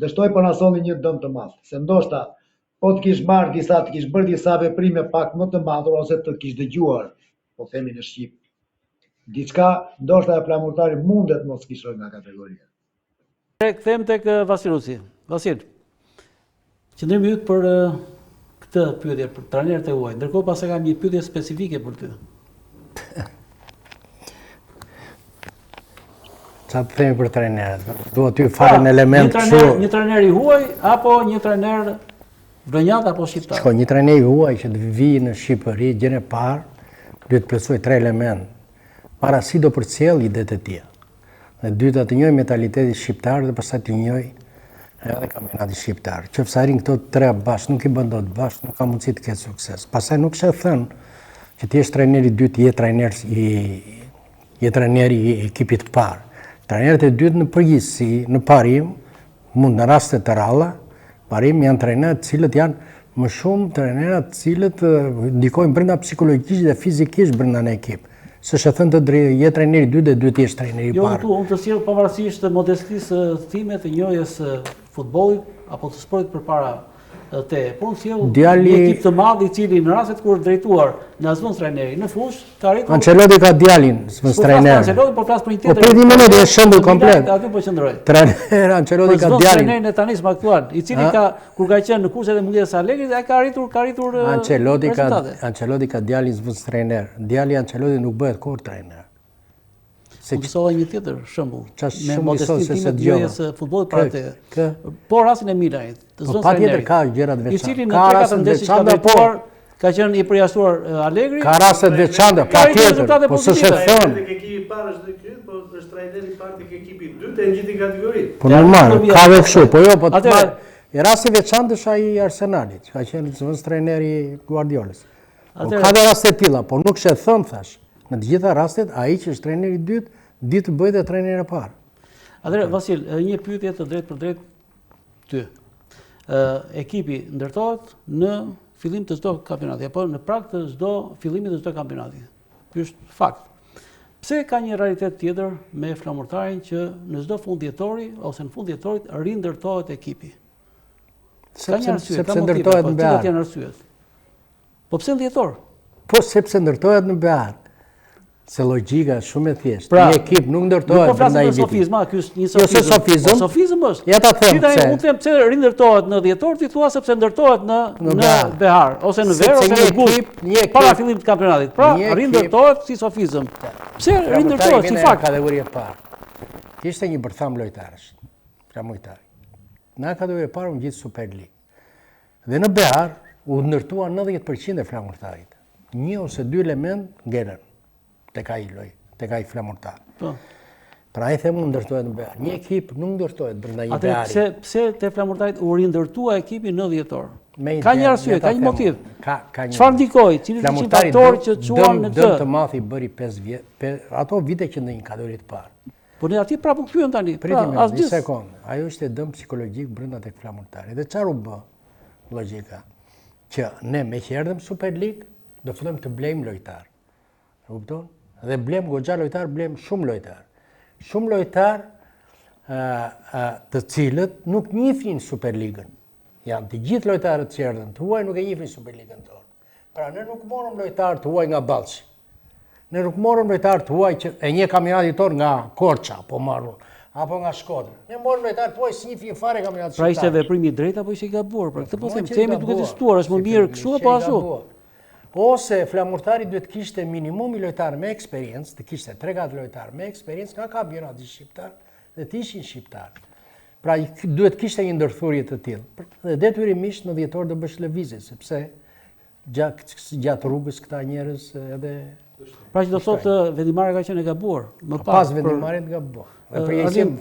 Dështoi po na solli një dëm të madh. Se ndoshta po të kish marrë disa, të kish bërë disa veprime pak më të madhura ose të kish dëgjuar po themi në Shqip. Diçka, ndoshta e flamurtari mundet mos kishoj nga kategoria. Kthehem tek Vasilusi. Vasil, qëndrimi yt për këtë pyetje për trajnerët e huaj. Ndërkohë pas kam një pyetje specifike për ty. Qa të themi për trajnerët? Duhet ty fare në element kështu. Një trajner i huaj apo një trajner vënjat apo shqiptar? Shko, një trajner i huaj që të vijë në Shqipëri, gjën e parë, duhet të plotësoj 3 element. Para si do përcjell idetë e tij. Dhe dyta të njëjë mentalitetin shqiptar dhe pastaj të njëjë edhe kampionati shqiptar. Qofse arrin këto 3 bashkë, nuk i bën dot bashkë, nuk ka mundësi të ketë sukses. Pastaj nuk s'e thën që ti je trajneri i dytë, je trajneri i ekipit të parë. Trajnerët e dytë në përgjithësi, në parim, mund në raste të ralla, parim janë trajnerët cilët janë më shumë trajnerët cilët ndikojnë brenda psikologjisht dhe fizikisht brenda në ekip. S'është thënë të je trajneri i dytë dhe duhet të jesh trajneri i parë. Jo, unë të sjell pavarësisht modestisë time të njohjes futbollit apo të sportit përpara te, por unë sjell një ekip të madh i cili në rastet kur drejtuar në zvendës trajneri në fushë ka arritur. Ancelotti ka djalin zvendës trajner. Ancelotti po flas për një tjetër. Po prit një minutë, është shembull komplet. Aty po qëndroj. Trajner Ancelotti ka djalin. Trajnerin e tanisëm aktual, i cili ka kur ka qenë në kurset e mundjesës Allegri dhe ka arritur Ancelotti ka djalin zvendës trajner. Djali Ancelotti nuk bëhet kur trajner. Unë kësova një tjetër shembull. Me modestinë time të njohjes futbollit para te. Po rastin e Milanit, të zonës trajneri. Patjetër ka gjëra të veçanta. I cili në 3-4 ndeshje ka drejtuar, ka qenë i përjashtuar Allegri. Ka raste të veçanta, patjetër. Po s'e thon. Tek ekipi i parë është ky, po është trajneri i parë tek ekipi i dytë e ngjiti kategorinë. Po normal, ka edhe kështu, po jo, po të i rasti veçantë është ai i Arsenalit, ka qenë zonës trajneri Guardiolës. Ka dhe raste të tilla, po nuk s'e thon thash. Në të gjitha rastet, ai që është trajneri i dytë, ditë bëjt e trajneri i parë. Atëherë, Vasil, një pyetje të drejtë për drejtë ty. Ekipi ndërtohet në fillim të çdo kampionati, apo në prag të çdo fillimi të çdo kampionati. Ky është fakt. Pse ka një realitet tjetër me flamurtarin që në çdo fund dhjetori ose në fund dhjetorit rindërtohet ekipi? Ka një arsye, ka motive, po cilat janë arsyet? Po pse në dhjetor? Po sepse ndërtohet në bear. Se logjika është shumë e thjeshtë. Pra, një ekip nuk ndërtohet brenda një viti. Sofizma, ky është një sofizëm. Jo, sofizëm. Sofizëm është. Ja ta them pse. Unë them pse rindërtohet në dhjetor, ti thua sepse ndërtohet në behar ose në ver ose në gusht. Para fillimit të kampionatit. Pra, rindërtohet si sofizëm. Pse rindërtohet si fakt? Kategoria e parë. Kishte një bërtham lojtarësh. Flamurtar. Në kategorinë e parë u ngjit Super League. Dhe në behar u ndërtua 90% e flamurtarit. 1 ose 2 element ngelën. Tek ai flamurtar. Pra ai them ndërtohet në behar. Një ekip nuk ndërtohet brenda një behari. Atë pse te flamurtarit u rindërtua ekipi në dhjetor? Ka një arsye, ka një motiv. Çfarë ndikoi? Cili ishin faktorët që çuan në këtë? Dëm të madh i bëri 5 vjet, ato vite që në një kategori të parë. Po ne aty prapë kthyen tani. Pritim një sekond. Ajo ishte dëm psikologjik brenda tek flamurtarit. Dhe çfarë u bë? Logjika. Që ne me që erdhëm Super League, do fillojmë të blejmë lojtar. E kupton? Dhe blem goxha lojtar, blem shumë lojtar. Shumë lojtar të cilët nuk njihin Superligën. Janë të gjithë lojtarët që erdhën të huaj nuk e njihin Superligën tonë. Pra ne nuk morëm lojtar të huaj nga Ballçi. Ne nuk morëm lojtar të huaj që e një kampionatin tonë nga Korça, po marrun, apo nga Shkodra. Ne morëm lojtar të huaj si njihin fare kampionatin. Pra ishte veprimi i drejtë apo ishte i gabuar? Pra këtë po them, themi duke të shtuar, është më mirë kështu apo ashtu? Ose flamurtari duhet kishte minimumi lojtar me eksperiencë, të kishte 3-4 lojtar me eksperiencë nga kampionati shqiptar dhe të ishin shqiptar. Pra duhet kishte një ndërthurje të tillë. Dhe detyrimisht në dhjetor do bësh lëvizje, sepse gjatë rrugës këta njerëz edhe pra që do thotë vendimarrja ka qenë e gabuar. Më pas vendimarrjet gabuar. Dhe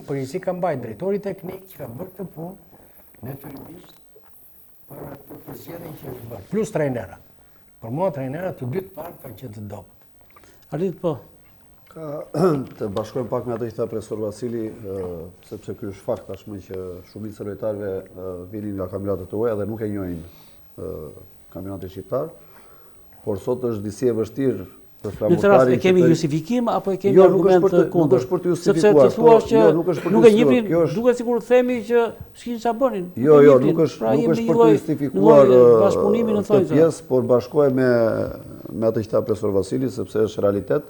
përgjithësi ka mbajtur drejtori teknik që ka bërë këtë punë, detyrimisht për përzgjedhjen që është bërë, plus trajnerat. Për mua trajnerat të dytë parë kanë qenë të dobët. Alit po. Të bashkojmë pak me atë që tha profesor Vasili, sepse ky është fakt tashmë që shumica e lojtarëve vinin nga kampionatet e huaja dhe nuk e njohin kampionatin shqiptar. Por sot është disi e vështirë Në këtë rast e kemi justifikim apo e kemi argument kundër? Nuk është për të Sepse justifikuar. ti thua që nuk është për të nuk e justifikuar. njihnin, duket sikur themi që s'kishin çfarë bënin. Jo, nuk është për të justifikuar bashkëpunimin në këtë thonjza. pjesë, por bashkohet me atë që tha profesor Vasili, sepse është realitet.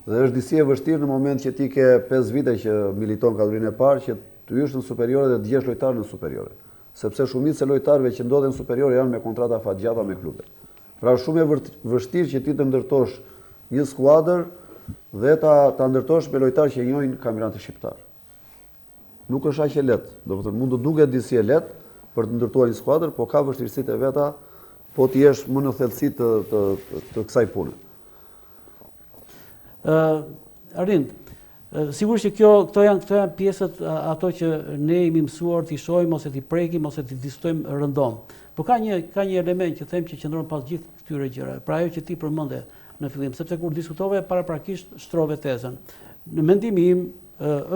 Dhe është disi e vështirë në moment që ti ke 5 vite që militon kategorinë e parë, që të hysh në superiore dhe të gjesh lojtarë në superiore. Sepse shumica e lojtarëve që ndodhen në superiore janë me kontrata fatgjata me klubet. Pra shumë e vështirë që ti të ndërtosh një skuadër dhe ta ndërtosh me lojtarë që njohin kampionatin shqiptar. Nuk është aq e lehtë. Domethënë mund të duket disi e lehtë për të ndërtuar një skuadër, po ka vështirësitë e veta, po ti jesh më në thellësi të kësaj pune. Arind, sigurisht që këto janë pjesët ato që ne jemi mësuar t'i shohim ose t'i prekim ose t'i diskutojmë rëndom. Po ka një element që them që qëndron pas gjithë këtyre gjërave. Pra ajo që ti përmende në fillim, sepse kur diskutove paraprakisht shtrove tezën. Në mendimin im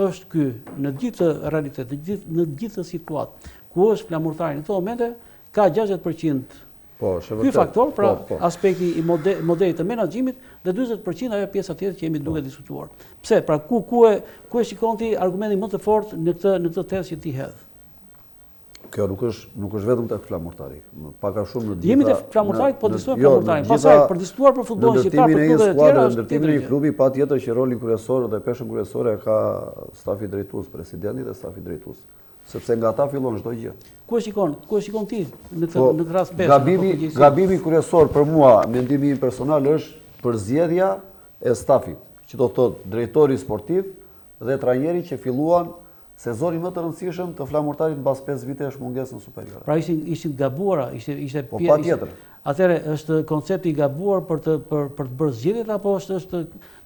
është ky në gjithë realitet, në gjithë situatë ku është flamurtari në këto momente ka 60% ky faktor, pra aspekti i modelit të menaxhimit dhe 40% ajo pjesa tjetër që jemi duke diskutuar. Pse? Pra ku e shikon ti argumentin më të fortë në këtë tezë që ti hedh? Kjo nuk është vetëm tek flamurtari. Pak a shumë në gjitha. Jemi te flamurtarit, po diskutojmë flamurtarin. Pastaj për diskutuar për futbollin shqiptar, për klubet e tjera, ndërtimin e klubi patjetër që rolin kryesor dhe peshën kryesore ka stafi drejtues, presidenti dhe stafi drejtues. Sepse nga ata fillon çdo gjë. Ku e shikon ti në këtë rast peshë? Gabimi kryesor për mua, mendimi im personal, është përzgjedhja e stafit, që do të thotë drejtori sportiv dhe trajneri që filluan sezoni më të rëndësishëm të flamurtarit mbas 5 vitesh mungesën superiore. Pra ishin gabuara, ishte po patjetër. Atëherë është koncepti i gabuar për të bërë zgjedhjet apo është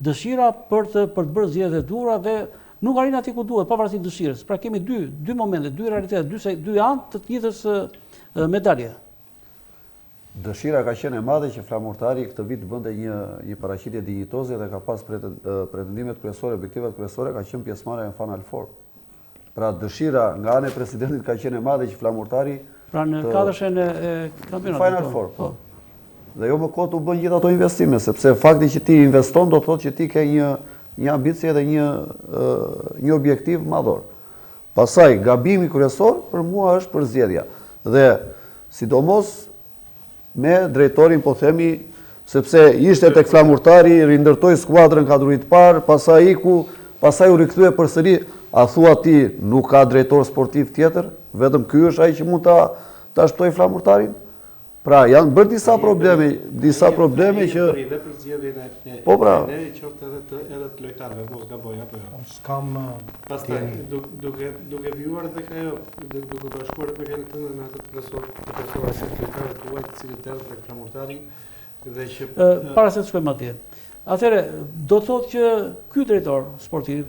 dëshira për të bërë zgjedhjet e duhura dhe nuk arrin atje ku duhet, pavarësisht dëshirës. Pra kemi dy momente, dy realitete, dy anë të njëjtës medalje. Dëshira ka qenë e madhe që flamurtari këtë vit bënte një paraqitje dinjitoze dhe ka pas pretendimet kryesore, objektivat kryesore, ka qenë pjesëmarrja në Final Four. Pra dëshira nga ana e presidentit ka qenë e madhe që flamurtari pra në katërshën e kampionatit Final Four. Po. Dhe jo më kot u bën gjithë ato investime, sepse fakti që ti investon do të thotë që ti ke një ambicie dhe një objektiv madhor. Pastaj gabimi kryesor për mua është përzgjedhja. Dhe sidomos me drejtorin, po themi, sepse ishte tek flamurtari, rindërtoi skuadrën kategorisë parë, pastaj u rikthye përsëri. A thua ti nuk ka drejtor sportiv tjetër? Vetëm ky është ai që mund ta shtoj flamurtarin? Pra janë bërë disa probleme që dhe për zgjedhjen e po pra qoftë edhe të lojtarëve, mos gaboj apo jo. S'kam pastaj duke vijuar tek ajo, duke bashkuar me këtë në atë profesor se lojtarët tuaj të cilët erdhën tek flamurtari dhe që para se të shkojmë atje. Atëherë do të thotë që ky drejtor sportiv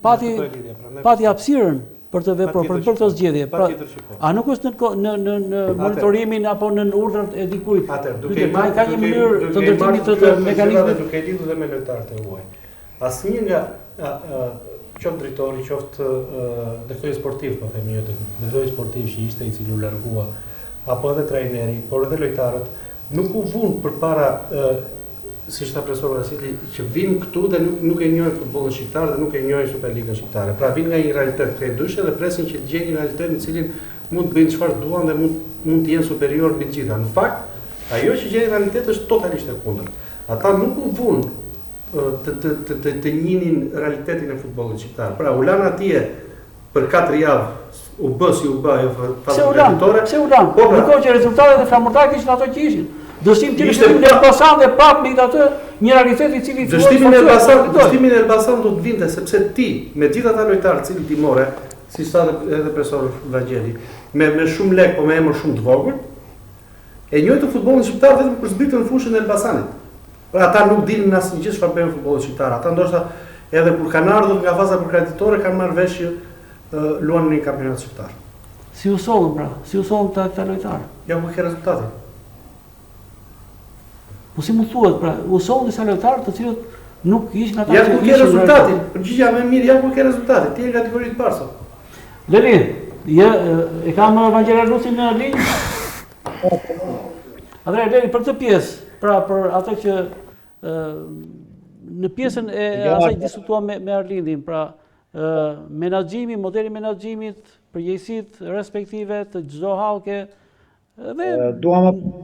pati hapësirën për të vepruar për këtë zgjedhje. A nuk është në monitorimin apo në urdhrat e dikujt? Ka një mënyrë të ndërtimit të mekanizmit duke lidhur dhe me lojtarët e huaj. Asnjë nga qoftë drejtori, qoftë drejtori sportiv, po themi jo, drejtori sportiv që ishte i cili u largua, apo edhe trajneri, por edhe lojtarët nuk u vun përpara si tha profesor Vasili, që vinë këtu dhe nuk e njohin futbollin shqiptar dhe nuk e njohin Superligën shqiptare. Pra vinë nga një realitet krejndyshe dhe presin që të gjejnë një realitet në cilin mund të bëjnë çfarë duan dhe mund të jenë superior mbi të gjitha. Në fakt, ajo që gjejnë realitet është totalisht e kundërt. Ata nuk u vunë të njihnin realitetin e futbollit shqiptar. Pra u lanë atje për 4 javë, u bë si u bë ajo fazë kreditore. Pse u lanë? Po kohë që rezultatet e flamurtarit ishin ato që ishin. Dështim që dështimin e Elbasan dhe prap me atë një realitet i cili dështimin e Elbasan do të vinte sepse ti me gjithë ata lojtarë të cilët i more, si sa edhe profesor Vangjeli, me shumë lek, po me emër shumë të vogël, e njëjtë futbollin shqiptar vetëm për zbritjen në fushën e Elbasanit. Pra ata nuk dinin asnjë gjë çfarë bën futbolli shqiptar. Ata ndoshta edhe kur kanë ardhur nga faza përgatitore kanë marrë vesh që luan në një kampionat shqiptar. Si u sollën pra? Si u sollën këta lojtarë? Ja ku ka rezultati. Po si mund thuhet, pra, u sollën disa lojtarë të cilët nuk ishin ata që ishin. Ja ku ke rezultati? Përgjigjja më e mirë, ja ku ke rezultati. Ti je në kategorinë të parë sot. Leli, e kam Vangjela Lusin në linjë? Atëherë Leli për këtë pjesë, pra për atë që në pjesën e asaj diskutuam me Arlindin, pra menaxhimi, modeli menaxhimit, përgjegjësitë respektive të çdo hallke dhe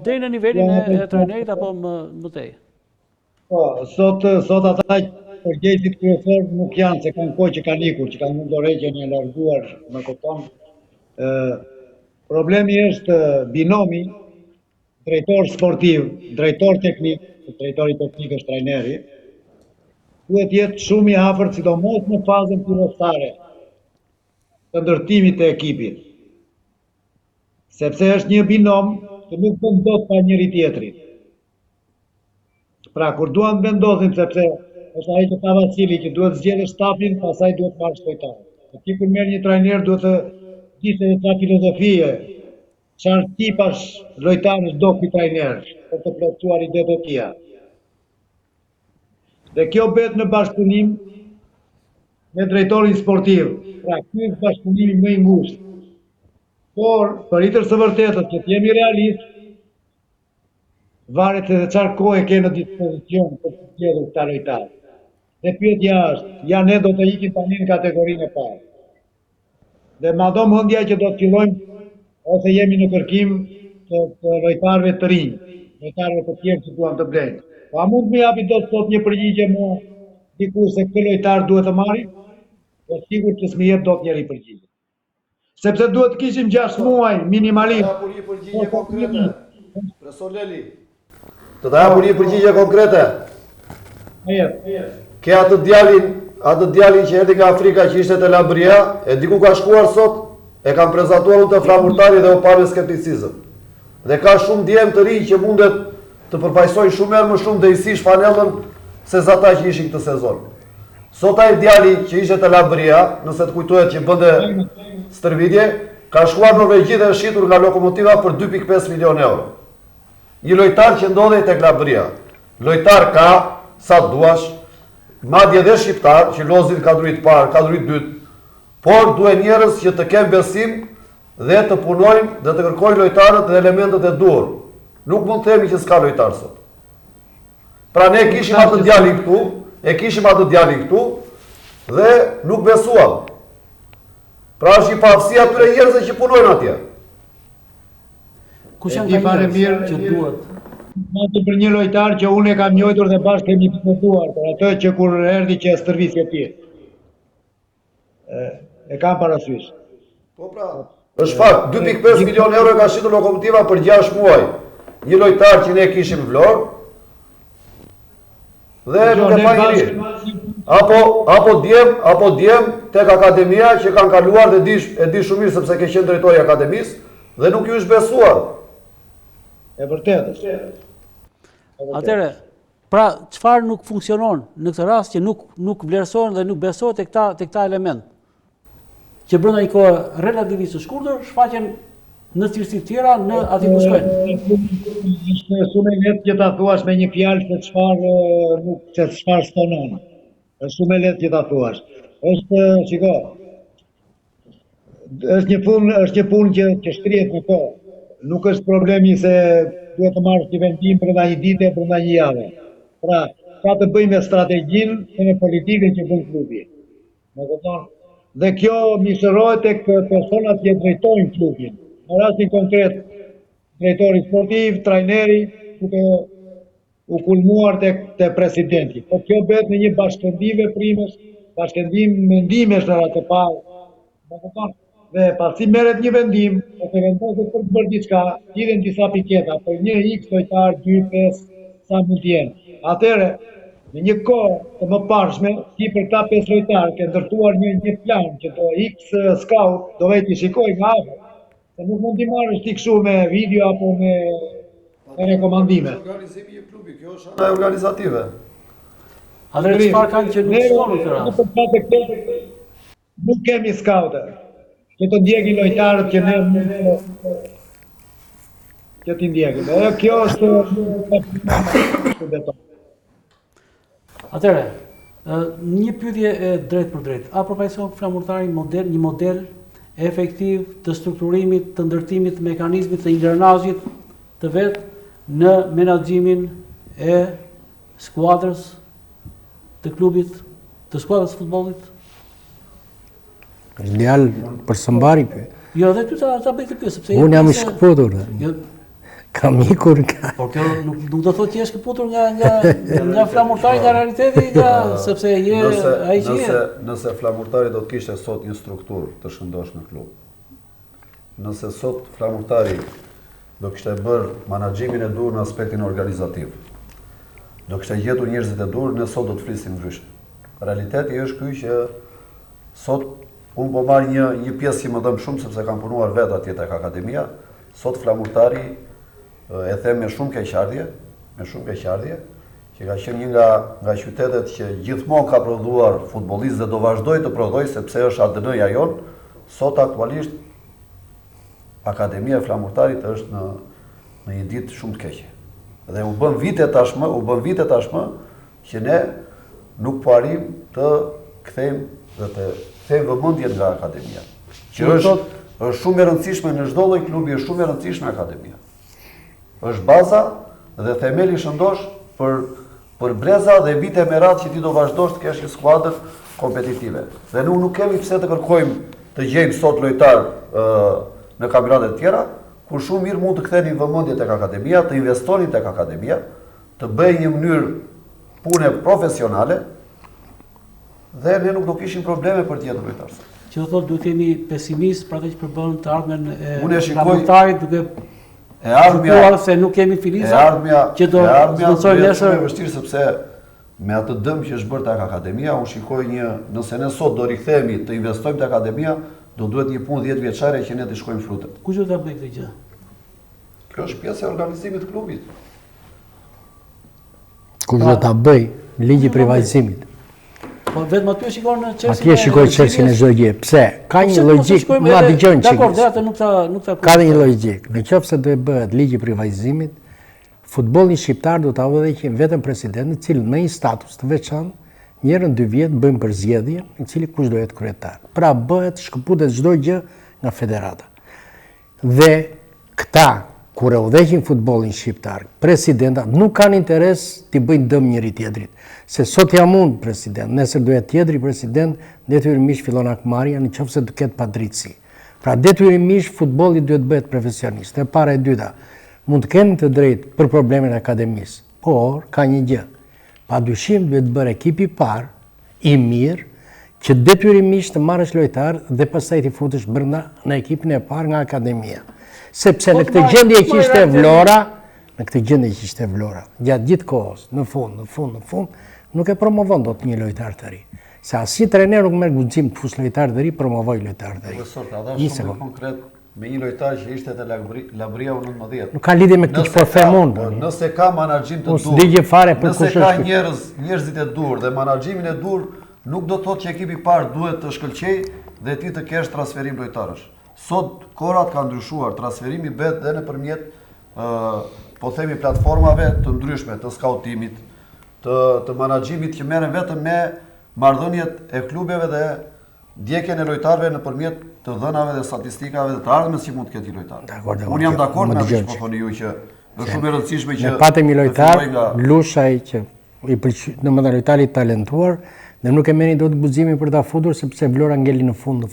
deri në nivelin e trajnerit apo më tej. Po, sot ata përgjegjësit kryesor nuk janë, se kanë kohë që kanë ikur, që kanë mundorëgjen e larguar, më kupton. Problemi është binomi drejtor sportiv, drejtor teknik, drejtori teknik është trajneri, duhet jetë shumë i afërt, sidomos në fazën fillestare të ndërtimit të ekipit. Sepse është një binom që nuk bën dot pa njëri tjetrin. Pra, kur duan të vendosin, sepse është ai që ka Vasili, që duhet zgjedhë stafin, pastaj duhet marrë lojtarë. Ti kur merr një trajner duhet të dishte çfarë filozofie, çfarë tipash lojtarësh do ky trajner për të plotësuar idetë e tija. Dhe kjo bëhet në bashkëpunim me drejtorin sportiv. Pra, ky është bashkëpunimi më i ngushtë. Por, për hitër së vërtetës, që të jemi realist, varet se çfarë kohë ke në dispozicion për të zgjedhur këta lojtarë. Dhe pyetja është, ja ne do të ikim tani në kategorinë e parë. Dhe madho mendja që do të fillojmë ose jemi në kërkim të lojtarëve të rinj, lojtarëve të tjerë që duan të blejnë. Po a mund të më japi dot sot një përgjigje më diku se këtë lojtar duhet të marrim? Po sigurt që s'më jep dot njëri përgjigje. Sepse duhet të kishim 6 muaj minimalisht. Të japur një përgjigje konkrete. Profesor Leli. Të japur një përgjigje konkrete. Ke atë djalin që erdhi nga Afrika që ishte te Labria, e diku ka shkuar sot, e kanë prezantuar te flamurtari dhe u pa skepticizëm. Dhe ka shumë djem të rinj që mundet të përfaqësojnë shumë më shumë drejtësisht panellën se ata që ishin këtë sezon. Sot ai djali që ishte te Labria, nëse të kujtohet që bënte stërvitje, ka shkuar në Norvegji dhe është shitur nga Lokomotiva për 2.5 milion euro. Një lojtar që ndodhej tek Labria. Lojtar ka sa duash, madje dhe shqiptar që lozin kategorit parë, kategorit dytë, por duhet njerëz që të kenë besim dhe të punojnë dhe të kërkojnë lojtarët dhe elementet e duhur. Nuk mund të themi që s'ka lojtar sot. Pra ne kishim atë djalin këtu, dhe nuk besuam. Pra është i pafësia atyre njerëzve që punojnë atje. Kush janë ata njerëz që duhet? Mund për një lojtar që unë e kam njohur dhe bashkë kemi diskutuar, për atë që kur erdhi që stërvitje ti. E kam parasysh. Po pra, është fakt, 2.5 milion euro ka shitur Lokomotiva për 6 muaj. Një lojtar që ne kishim vlorë dhe nuk e pa njëri. Apo djem tek akademia që kanë kaluar dhe e di shumë mirë sepse ke qenë drejtori i akademisë dhe nuk ju është besuar. E vërtetë. Atëre, pra çfarë nuk funksionon në këtë rast që nuk vlerësohen dhe nuk besohet tek këta element? Që brenda një kohë relativisht të shkurtër shfaqen në cilësi tjera në aty ku shkojnë. Është shumë e lehtë që ta thuash me një fjalë se çfarë stonon. Është shumë e lehtë që ta thuash. Është një punë që shtrihet me kohë. Nuk është problemi se duhet të marrësh një vendim brenda një dite, brenda një jave. Pra, ka të bëjë me strategjinë e me politikën që bën klubi. Më kupton? Dhe kjo misërohet tek personat që drejtojnë klubin. Në rastin konkret, drejtori sportiv, trajneri, duke u kulmuar te presidenti. Po kjo bëhet në një bashkëndim veprimesh, bashkëndim mendimesh në atë parë. Më kupton? Dhe pasi merret një vendim, ose vendoset për të bërë diçka, lidhen disa piketa, për një X lojtar, 2, 5, sa mund të jenë. Atëherë, në një kohë të mëparshme, ti për këta 5 lojtarë ke ndërtuar një plan që do X scout do vetë i shikoj nga afër. Se nuk mund t'i marrësh ti kështu me video apo me rekomandime. Organizimi i klubit, kjo është ana organizative. Atëherë çfarë kanë që nuk shkon në këtë? Nuk kemi scouter. Që të ndjekin lojtarët që ne që t'i ndjekin. Dhe kjo është beton. Atëherë, një pyetje e drejt për drejt. A përfaqëson flamurtari një model efektiv të strukturimit, të ndërtimit, të mekanizmit, të ingranazhit të vet në menaxhimin e skuadrës të klubit, të skuadrës futbollit? Është djalë për së mbari. Jo, dhe ty ta bëj këtë pyetje, sepse Unë jam i shkëputur. Jo, Kam ikur nga... por kjo nuk do thotë që je shkëputur nga flamurtari, nga realiteti, sepse je ai që je. Nëse flamurtari do të kishte sot një strukturë të shëndosh në klub, nëse sot flamurtari do kishte bërë menaxhimin e dur në aspektin organizativ, do kishte gjetur njerëzit e dur, ne sot do të flisim ndryshe. Realiteti është ky që sot unë po marr një pjesë që më dëm shumë sepse kam punuar vetë atje tek akademia. Sot flamurtari e them me shumë keqardhje, që ka qenë një nga qytetet që gjithmonë ka prodhuar futbollistë dhe do vazhdoj të prodhoj sepse është ADN-ja jon. Sot aktualisht akademia e flamurtarit është në një ditë shumë të keqe. Dhe u bën vite tashmë që ne nuk po arrim të kthejmë dhe të kthejmë vëmendjen nga akademia. Që është shumë e rëndësishme në çdo lloj klubi, është shumë e rëndësishme akademia. Është baza dhe themeli shëndosh për breza dhe vite me radhë që ti do vazhdosh të kesh një skuadër kompetitive. Dhe nuk kemi pse të kërkojmë të gjejmë sot lojtar në kampionatet e tjera, kur shumë mirë mund të ktheni vëmendje tek akademia, të investoni tek akademia, të bëjë një mënyrë pune profesionale dhe ne nuk do kishim probleme për të gjetur lojtar. Që do thotë duhet jemi pesimist për atë që përbën të ardhmen e flamurtarit duke se nuk kemi filiza që do zëvendësojnë nesër. Është vështirë sepse me atë dëm që është bërë tek akademia, unë shikoj nëse ne sot do rikthehemi të investojmë tek akademia, do duhet një punë 10 vjeçare që ne të shkojmë frutet. Kush do ta bëjë këtë gjë? Kjo është pjesë e organizimit të klubit. Kush do ta bëj? Ligji i privatizimit. Po vetëm aty e shikon në çelësin. Atje shikoj çelësin e çdo gjë. Pse? Ka një logjik, ma dëgjojnë çik. Dakor, dhe atë nuk ta. Ka një logjik. Nëse do të bëhet ligji i privatizimit, futbolli shqiptar do ta udhëheqin vetëm presidenti, i cili me një status të veçantë, një herë në 2 vjet bëjmë përzgjedhje, i cili kush do jetë kryetar. Pra bëhet shkëputet çdo gjë nga federata. Dhe këta kur e udhëheqin futbollin shqiptar, presidentat nuk kanë interes t'i bëjnë dëm njëri tjetrit. Se sot jam unë president, nesër do jetë tjetri president, detyrimisht fillon akmarrja nëse do ketë padrejtësi. Pra detyrimisht futbolli duhet bëhet profesionist. E para e dyta, mund të kemi të drejtë për problemin e akademisë, por ka një gjë. Padyshim duhet bërë ekipi i parë, i mirë, që detyrimisht të marrësh lojtar dhe pastaj ti futesh brenda në ekipin e parë nga akademia. Sepse në këtë gjendje që ishte Vlora, gjatë gjithë kohës, në fund, nuk e promovon dot një lojtar të ri. Se asnjë trajner nuk merr guxim të fusë lojtar të ri, promovoj lojtar të ri. Një sekond konkret me një lojtar që ishte te Labria U19. Nuk ka lidhje me këtë që po them unë. Nëse ka menaxhim të dur, nëse ka njerëzit e dur dhe menaxhimin e dur, nuk do të thotë që ekipi i parë duhet të shkëlqejë dhe ti të kesh transferim lojtarësh. Sot kohrat kanë ndryshuar, transferimi bëhet edhe nëpërmjet po themi platformave të ndryshme, të skautimit, të menaxhimit që merren vetëm me marrëdhëniet e klubeve dhe ndjekjen e lojtarëve nëpërmjet të dhënave dhe statistikave dhe të ardhmës që mund të ketë lojtar. Unë jam dakord me atë që po thoni ju që është shumë e rëndësishme që ne patëm një lojtar, Lushaj që domethënë lojtari i talentuar dhe nuk e merrin dot guximin për ta futur sepse Vlora ngeli në fund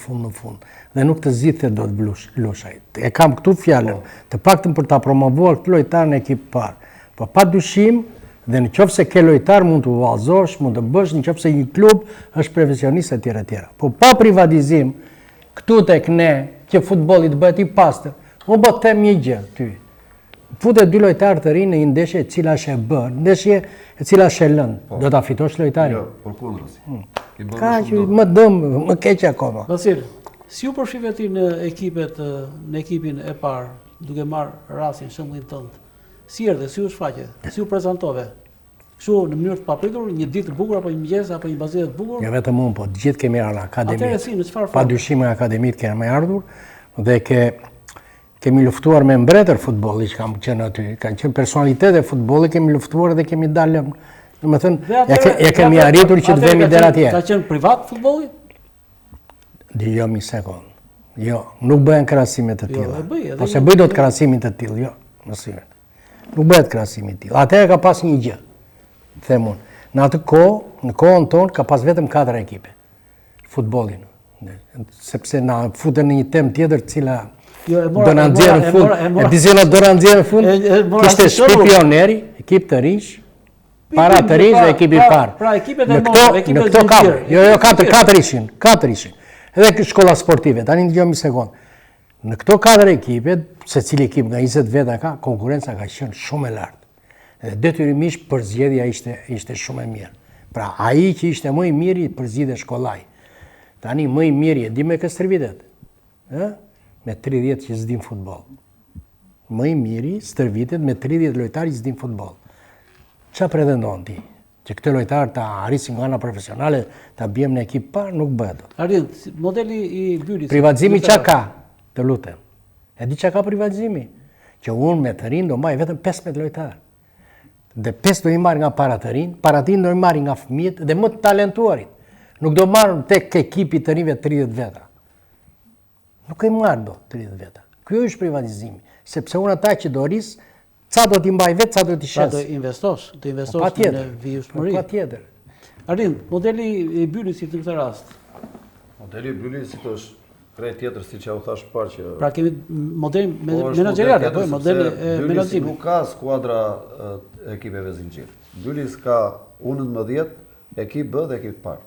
dhe nuk të zgjidhte dot Lushaj. E kam këtu fjalën, të paktën për ta promovuar këtë lojtar në ekip parë. Po padyshim dhe nëse ke lojtar mund të vallëzosh, mund të bësh nëse një klub është profesionist etj. Po pa privatizim këtu tek ne që futbolli të bëhet i pastër. Unë po them një gjë ty. Futet 2 lojtarë të rinë në një ndeshje e cila është e bërë, ndeshje e cila është e lënë. Do ta fitosh lojtarin? Jo, përkundërsi. Ka që më dëm, më keq akoma. Vasil, si u përfshive ti në ekipin e parë, duke marrë rastin shembullin tënd? Si erdhe, si u shfaqe, si u prezantove? Kështu në mënyrë të papritur, një ditë të bukur apo një mëngjes apo një bazë të bukur? Jo vetëm unë, po të gjithë kemi ardhur në akademi. Atëherë si, në çfarë formë? Padyshim në akademit kemi ardhur dhe kemi luftuar me mbretër futbolli që kanë qenë aty. Kanë qenë personalitete futbolli, kemi luftuar dhe kemi dalë. Domethënë, ja kemi arritur që të vemi deri atje. Ka qenë privat futbolli? Jo, një sekond. Jo, nuk bëhen krahasime të tilla. Ose bëj dot krahasimin të tillë, jo, mos i. Nuk bëhet krahasimi i tillë. Atëherë ka pas një gjë. them unë. Në atë kohë, në kohën tonë, ka pas vetëm 4 ekipe. Futbollin. Sepse na futën në një temë tjetër cila do na nxjerrë në fund. E di se do na nxjerrë në fund. Kishte Shtëpi Pioneri, ekip të rish, para të rish dhe ekipi i parë. Pra ekipet e mora, ekipet e zinxhir. Jo, 4 ishin. Edhe shkolla sportive. Tani dëgjojmë një sekond. Në këto 4 ekipe, secili ekip nga 20 veta ka, konkurenca ka qenë shumë e lartë. Dhe detyrimisht përzgjedhja ishte shumë e mirë. Pra ai që ishte më i miri përzgjedhte shkollaj. Tani më i miri e di me Stërvitet. Me 30 që s'dim futboll. Më i miri Stërvitet me 30 lojtarë që s'dim futboll. Çfarë pretendon ti? Që këtë lojtarë ta arrisin nga ana profesionale, ta bjem në ekip parë, nuk bëhet. Arjen, modeli i Bylis. Privatizimi çka ka? Të lutem. E di çka ka privatizimi? Që unë me të rinë do mbaj vetëm 15 lojtarë. Dhe 5 do i marr nga para të rinë, para të rinë do i marr nga fëmijët dhe më të talentuarit. Nuk do marr tek ekipi të rinjve 30 veta. Nuk e marr do 30 veta. Ky është privatizimi, sepse unë ata që do rris, ca do t'i mbaj vetë, ca do t'i shes. Do investosh në vijshmëri. Patjetër. Arjen, modeli i Bylisit në këtë rast. Modeli i Bylisit është krejt tjetër, siç u thash parë që pra kemi model menaxherial, apo modeli menaxhimit. Nuk ka skuadra ekipeve zinxhir. Bylis ka U19, ekip B dhe ekip parë.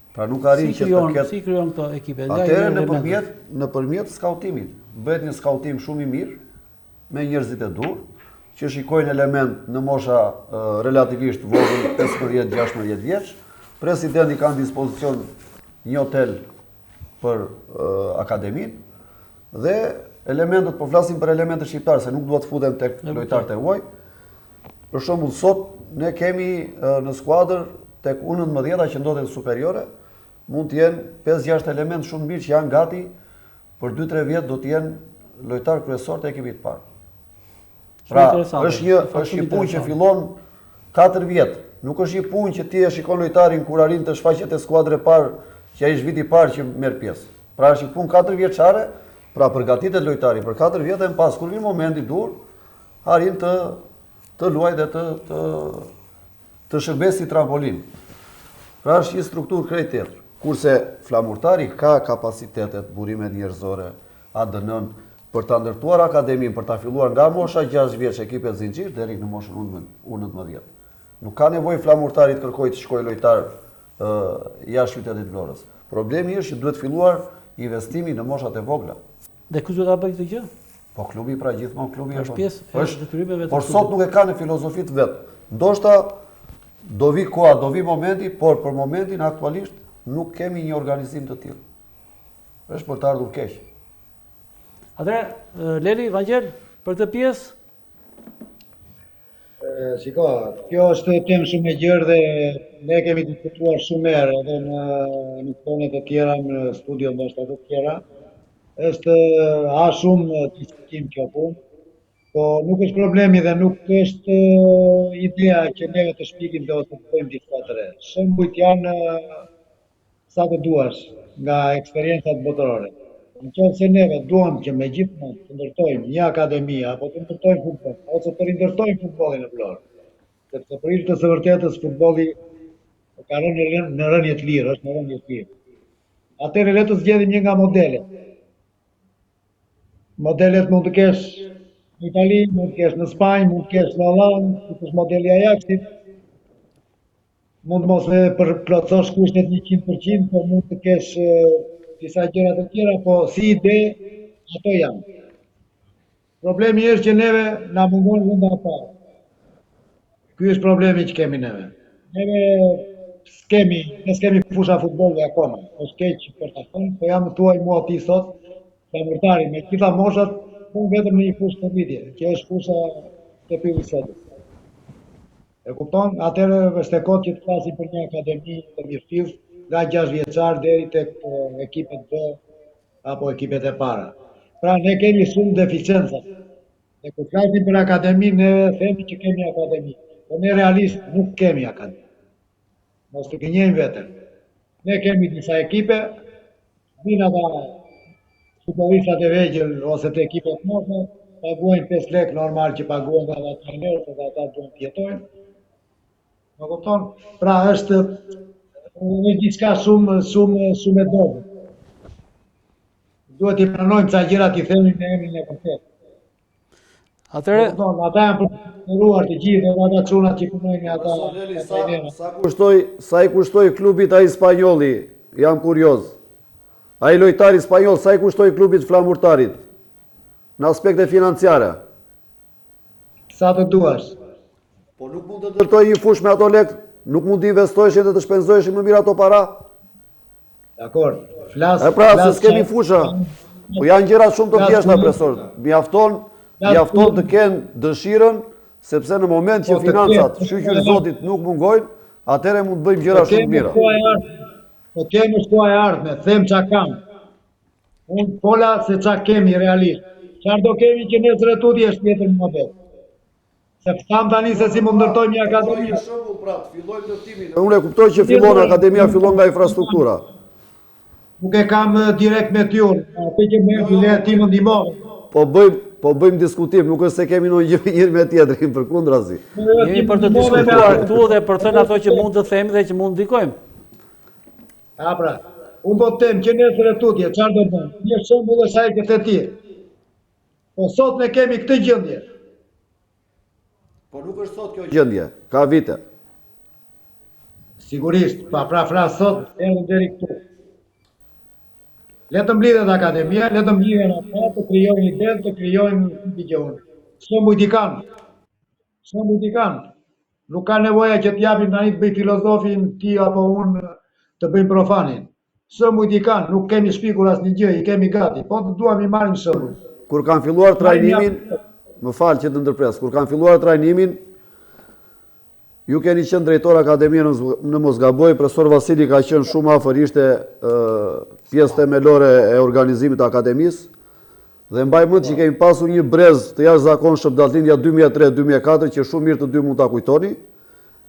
Pra nuk arrin që të ketë. Si krijon këto ekipe? Atëherë nëpërmjet skautimit bëhet një skautim shumë i mirë me njerëzit e dur që shikojnë element në mosha relativisht vogël 15-16 vjeç. Presidenti ka në dispozicion një hotel për akademin dhe elementet, po flasim për elementet shqiptare, se nuk duhet të futen tek lojtarët e huaj. Për shembull, sot ne kemi në skuadër tek U19 që ndodhen superiore, mund të jenë 5-6 element shumë mirë që janë gati për 2-3 vjet do të jenë lojtar kryesor të ekipit parë. Pra, është një punë që fillon 4 vjet. Nuk është një punë që ti e shikon lojtarin kur arrin të shfaqet e skuadrës e parë, që ai është viti i parë që merr pjesë. Pra është një punë 4 vjeçare, pra përgatitet lojtari për 4 vjet dhe pas kur vjen momenti dur, arrin të luajë dhe të shërbesi trampolin. Pra është një strukturë krejt tjetër. Kurse flamurtari ka kapacitetet, burimet njerëzore, ADN-n për ta ndërtuar akademin, për ta filluar nga mosha 6 vjeç ekipet zinxhir deri në moshën U19. Nuk ka nevojë flamurtari të kërkojë të shkojë lojtar jashtë qytetit Vlorës. Problemi është që duhet filluar investimi në moshat e vogla. Dhe kush do ta bëjë këtë gjë? Po klubi, pra gjithmonë klubi është pjesë e detyrimeve të. Por sot nuk e ka në filozofit vet. Ndoshta do vi koha, do vi momenti, por për momentin aktualisht nuk kemi një organizim të tillë. Është për të ardhur keq. Atëherë, Leli, Vangel, për këtë pjesë? Shiko, kjo është temë shumë e gjerë dhe ne kemi diskutuar shumë herë edhe në emisionet e tjera, në studio ndoshta të tjera. Është shumë diskutim kjo punë, po nuk është problemi dhe nuk është ideja që neve të shpikim dhe të bëjmë diçka të re. Shembujt janë sa të duash nga eksperiencat botërore. Në qoftë se neve duam që me gjithmonë të ndërtojmë një akademi apo të ndërtojmë futboll, ose të rindërtojmë futbollin në Vlorë. Sepse për hir të së vërtetës futbolli ka rënë në rënje të lirë, është në rënje të lirë. Atëherë le të zgjedhim një nga modelet. Modelet mund të kesh në Itali, mund të kesh në Spanjë, mund të kesh në Hollandë, mund të kesh modeli Ajaxit. Mund mos me përplotësosh kushtet 100%, por mund të kesh disa gjëra të tjera, po si ide ato janë. Problemi është që neve na mungon venda e parë. Ky është problemi që kemi neve. Neve s'kemi fusha futbolli akoma. Është keq për ta thënë, po jam thuaj mua ti sot, flamurtari me gjitha moshat, unë vetëm në një fushë të rritje, që është fusha të PVC-s. E kupton? Atëherë është e kohë që të flasim për një akademi të mirëfillt, nga 6 vjeçar deri tek ekipet B apo ekipet e para. Pra ne kemi shumë deficienca. Ne kur flasim për akademi, ne themi që kemi akademi. Po ne realisht nuk kemi akademi. Mos të gënjejmë veten. Ne kemi disa ekipe, vinë ata futbollistat e vegjël ose të ekipet mëdha, paguajnë 5 lekë normal që paguajnë nga ata trajnerët dhe ata duan të jetojnë. Më kupton? Pra është diçka shumë e dobët. Duhet i pranojmë ca gjëra t'i themi në emrin e vërtetë. Atëre, Ata janë përruar të gjithë, edhe ata çunat që punojnë me ata. Sa i kushtoi klubit ai spanjolli? Jam kurioz. Ai lojtari spanjoll sa i kushtoi klubit flamurtarit? Në aspekte financiare. Sa të duash. Po nuk mund të ndërtoj një fush me ato lek, nuk mund të investojshin dhe të shpenzojshin më mirë ato para. Dakor. Flas. E pra, se s'kemi fusha. Po janë gjëra shumë të thjeshta profesor. Mjafton të kenë dëshirën, sepse në moment që financat, shqyqyr zotit nuk mungojnë, atëre mund të bëjmë gjëra shumë mira. Po kemi shkua e ardhme, them qa kam. Unë pola se qa kemi realisht. Qarë do kemi që nesër e tutje është tjetër model. Se tham tani se si mund ndërtojmë një akademi. Unë e kuptoj që fillon akademia, fillon nga infrastruktura. Nuk e kam direkt me t'jur, atë që me le ti më ndihmon. Po bëjmë diskutim, nuk është se kemi në njërë me tjetërin, për kundrazi. jemi për të diskutuar këtu dhe për thënë ato që mund të themi dhe që mund të ndikojmë. A pra, unë do të them që nesër e tutje, qarë do bëjmë? Një shembull është ai këtë ti. Po sot ne kemi këtë gjendje. Po nuk është sot kjo gjendje, ka vite. Sigurisht, pra flas sot, erdhën deri këtu. Le të mblidhet akademia, le të mblidhen ata, të krijojnë ide, të krijojnë digjon. Çdo mujt i kanë. Nuk ka nevoja që t'japim tani të bëj filozofin ti apo unë të bëjmë profanin. Çdo mujt i kanë, nuk kemi shpikur asnjë gjë, i kemi gati. Po të duam i marrim shembull. Kur kanë filluar trajnimin, më falë që të ndërpres, kur kanë filluar trajnimin, ju keni qenë drejtor akademie në Mosgaboj, profesor Vasili ka qenë shumë afër, ishte pjesë themelore e organizimit të akademisë, dhe mbaj mend që kemi pasur një brez të jashtëzakonshëm dalltindja 2003-2004 që shumë mirë të dy mund ta kujtoni,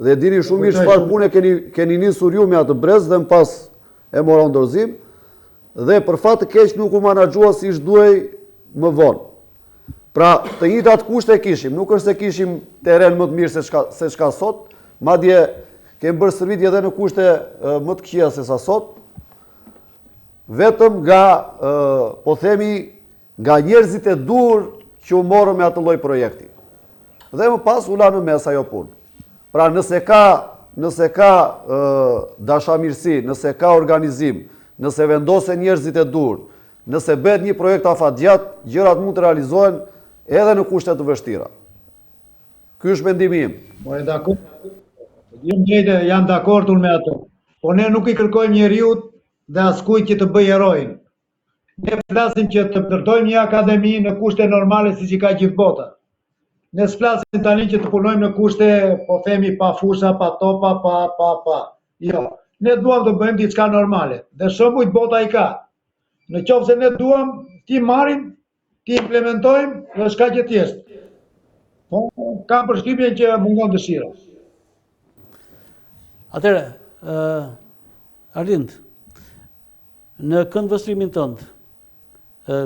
dhe dini shumë mirë çfarë pune keni nisur ju me atë brez dhe më pas e mora në dorëzim, dhe për fat të keq nuk u menaxhua siç duhej më vonë. Pra, të njëjtat kushte kishim, nuk është se kishim terren më të mirë se çka sot, madje kemi bërë stërvitje edhe në kushte më të këqija se sa sot, vetëm nga, po themi, nga njerëzit e dur që u morën me atë lloj projekti. Dhe më pas u la në mes ajo punë. Pra, nëse ka dashamirësi, nëse ka organizim, nëse vendosen njerëzit e dur, nëse bëhet një projekt afatgjat, gjërat mund të realizohen edhe në kushte të vështira. Ky është mendimi im. Po e dakord. Jam dakord unë me ato. Po ne nuk i kërkojmë njeriut dhe askujt që të bëj herojin. Ne flasim që të ndërtojmë një akademi në kushte normale siç i ka gjithë bota. Ne s'flasim tani që të punojmë në kushte, po themi, pa fusha, pa topa, pa. Jo. Ne duam të bëjmë diçka normale. Dhe shembujt bota i ka. Në qoftë se ne duam, ti marrim, ti implementojmë, dhe s'ka gjë tjetër. Po, kam përshtypjen që mungon dëshira. Atëre, Arlind, në këndvështrimin tënd,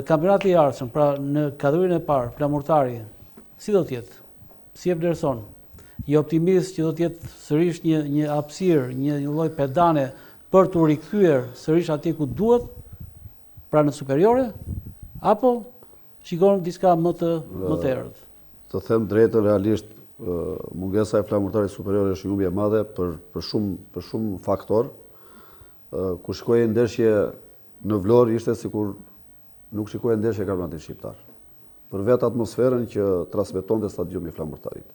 kampionati i ardhshëm, pra në kategorinë e parë, flamurtari, si do të jetë? Si e vlerëson? Je optimist që do të jetë sërish një hapësirë, një lloj pedane për të rikthyer sërish atje ku duhet, pra në superiore, apo shikon diçka më të errët? Të them drejtën, realisht mungesa e flamurtarit superior është një humbje e madhe për shumë faktor. Ku shkoi ndeshje në Vlorë ishte sikur nuk shikoi ndeshje kampionatit shqiptar. Për vetë atmosferën që transmetonte stadiumi i flamurtarit.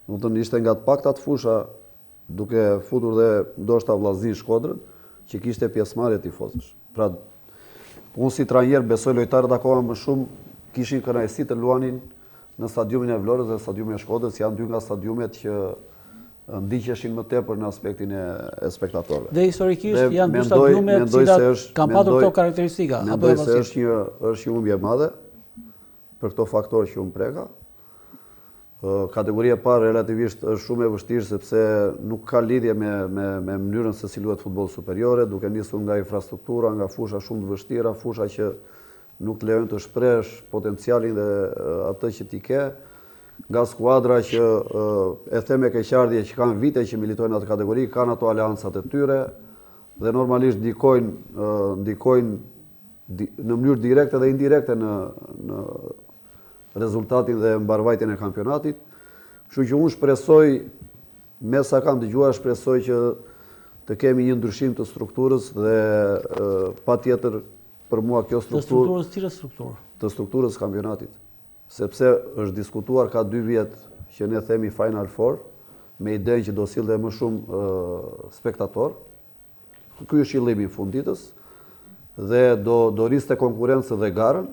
Do të ishte nga të paktat fusha duke futur dhe ndoshta Vllaznin Shkodrën që kishte pjesëmarrje tifozësh. Pra unë si trajner besoj lojtarët akoma më shumë kishin kënaqësi të luanin në stadiumin e Vlorës dhe stadiumin e Shkodrës, janë dy nga stadiumet që ndiqeshin më tepër në aspektin e spektatorëve. Dhe historikisht janë dy stadiume të cilat kanë patur këto karakteristika. Mendoj se është një humbje e madhe për këto faktorë që unë preka. Kategoria e parë relativisht është shumë e vështirë sepse nuk ka lidhje me mënyrën se si luhet futboll superiore, duke nisur nga infrastruktura, nga fusha shumë të vështira, fusha që nuk të lejojnë të shpresh potencialin dhe atë që ti ke. nga skuadra që e them me keqardhje që kanë vite që militojnë atë kategori, kanë ato aleancat e tyre dhe normalisht ndikojnë në mënyrë direkte dhe indirekte në rezultatin dhe mbarvajtjen e kampionatit. Kështu që unë shpresoj, me sa kam dëgjuar, shpresoj që të kemi një ndryshim të strukturës dhe patjetër për mua kjo strukturë të strukturës kampionatit. Sepse është diskutuar ka 2 vjet që ne themi Final Four, me idenë që do sillte më shumë spektator. Ky është qëllimi i funditës dhe do riste konkurrencë dhe garën,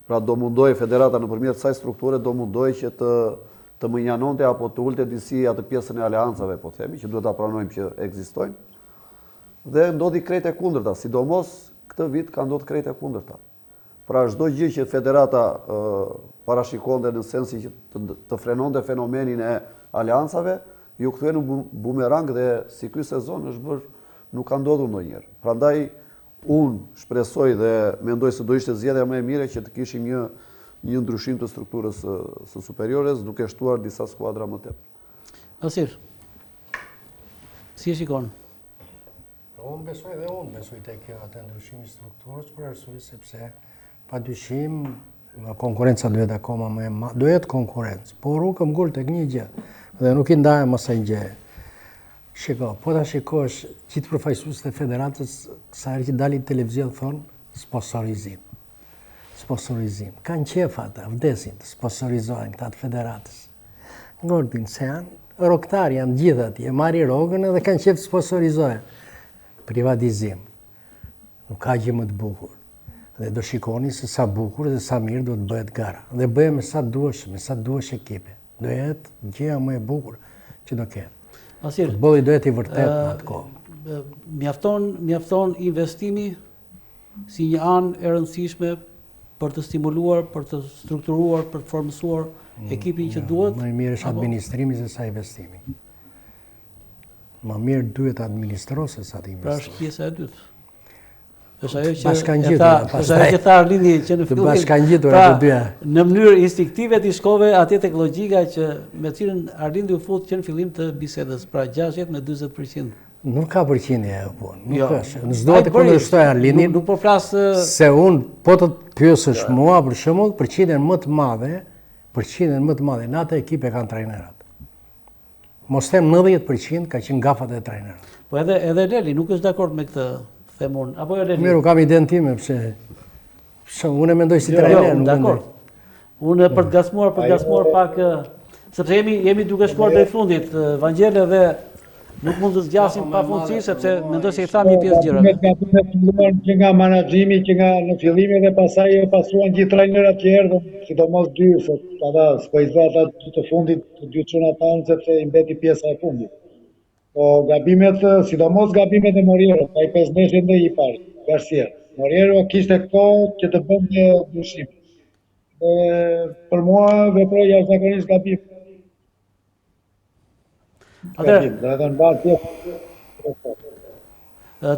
pra do mundoj federata nëpërmjet kësaj strukture do mundoj që të mënjanonte apo të ulte disi atë pjesën e aleancave, po themi, që duhet ta pranojmë që ekzistojnë. Dhe ndodhi krejt e kundërta, sidomos këtë vit ka ndodhur krejt e kundërta. Pra çdo gjë që federata parashikonte në sensi që të frenonte fenomenin e aleancave, ju kthyen në bumerang dhe si ky sezon është bërë nuk ka ndodhur ndonjëherë. Prandaj unë shpresoj dhe mendoj se do ishte zgjedhja më e mire që të kishim një ndryshim të strukturës së superiores, duke shtuar disa skuadra më tepër. Asir, si e shikon? Unë besoj tek atë ndryshimi i strukturës për arsye sepse padyshim konkurenca duhet akoma më e madhe, duhet konkurrencë, por unë kam ngul tek një gjë dhe nuk i ndajem asaj gjë. Shiko, po ta shikosh gjithë përfaqësuesit e federatës sa herë që dalin televizion thonë sponsorizim. Kanë qef ata, vdesin të sponsorizohen këta të federatës. Ngordin se janë roktar, janë gjithë atje, marrin rogën edhe kanë qef të sponsorizohen. Privatizim. Nuk ka gjë më të bukur. Dhe do shikoni se sa bukur dhe sa mirë do të bëhet gara. Dhe bëhet me sa duhesh ekipe. Do jetë gjëja më e bukur që do ketë. Asir, futbolli do jetë i vërtet në atë kohë. Mjafton investimi si një anë e rëndësishme për të stimuluar, për të strukturuar, për të formësuar ekipin që duhet? Më mirë është administrimi se sa investimi. Më mirë duhet administro se sa të investimi. Pra është pjesa e dytë. Është ajo që tha Arlindi që në fillim. Bashkangjitur ato dyja. Në mënyrë instiktive ti shkove atje tek logjika që me cilën Arlindi u fut që në fillim të bisedës, pra 60 me 40%. Nuk ka përqindje ajo punë. Nuk është. S'do të kundërshtoj Arlindin. Nuk po flas se unë po të pyesësh mua për shembull, përqindjen më të madhe në atë ekipe kanë trajnerat. Mos them 90% ka qenë gafat e trajnerat. Po edhe Leli nuk është dakord me këtë themun, apo jo Leli? Mirë, kam idenë time, pse unë e mendoj si trajner, nuk mendoj. Unë për të gasmuar pak, sepse jemi duke shkuar drejt fundit, Vangjele dhe nuk mund të zgjasim pa fundësi, sepse mendoj se I tham një pjesë gjërave. Që nga menaxhimi, që nga në fillim dhe pasaj e pasuan gjithë trajnerat që erdhën, sidomos 2, se ata s'po I zë ata të fundit të 2 çuna tanë sepse I mbeti pjesa e fundit. Po gabimet, sidomos gabimet e Moriero, ka I 5 ndeshje dhe I pari, Garcia. Moriero kishte këto që të bënte ndryshim. Për mua veproi jashtëzakonisht gabim.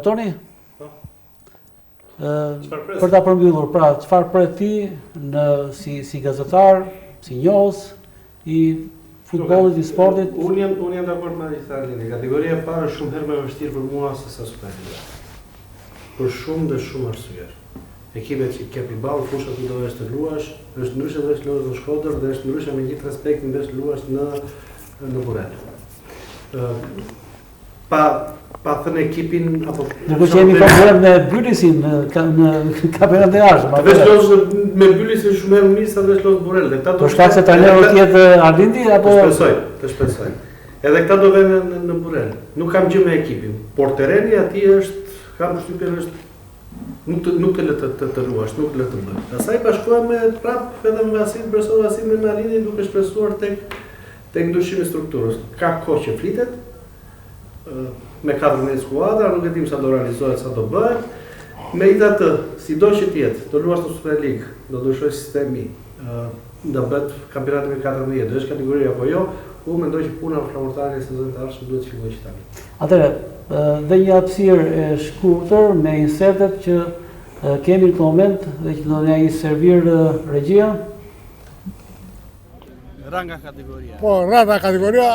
Toni, për ta përmbyllur, pra çfarë pret ti si gazetar, si njohës I futbollit, I sportit? Unë jam dakord me Arlindin. Kategoria e parë është shumë herë më e vështirë për mua se sa Superliga. Për shumë arsye. Ekipet që ke përballë, fushat ku do të luash, është ndryshe veç luash në Shkodër dhe është ndryshe me gjithë respektin veç luash në Burel. Pa thënë ekipin apo nuk që jemi problem me Bylisin në kampionatin e jashtëm. Veç luash me Bylisin shumë herë mirë se veç luash Burel. Po shkak se trajneri tjetë Arlindi apo të shpresoj. Edhe këta do vënë në Burel. Nuk kam gjë me ekipin, por terreni aty është, kam përshtypjen është nuk të le të ruash, nuk le të bëj. Pastaj bashkohemi prap edhe me Vasil, Bresov Vasil me Arlindin duke shpresuar tek ndryshimi I strukturës. Ka kohë që flitet me kadrën e skuadra, nuk e dim sa do realizohet, sa do bëhet. Megjithatë, sido që të jetë, do luash në Super League, do ndryshoj sistemi, do bëhet kampionati me 14, do është kategoria apo jo, unë mendoj që puna flamurtare e sezonit të ardhshëm duhet të fillojë që tani. Atëherë, dhe një hapësirë e shkurtër me insertet që kemi në këtë moment dhe që do na I servir regjia. Ranga kategoria. Po, ranga kategoria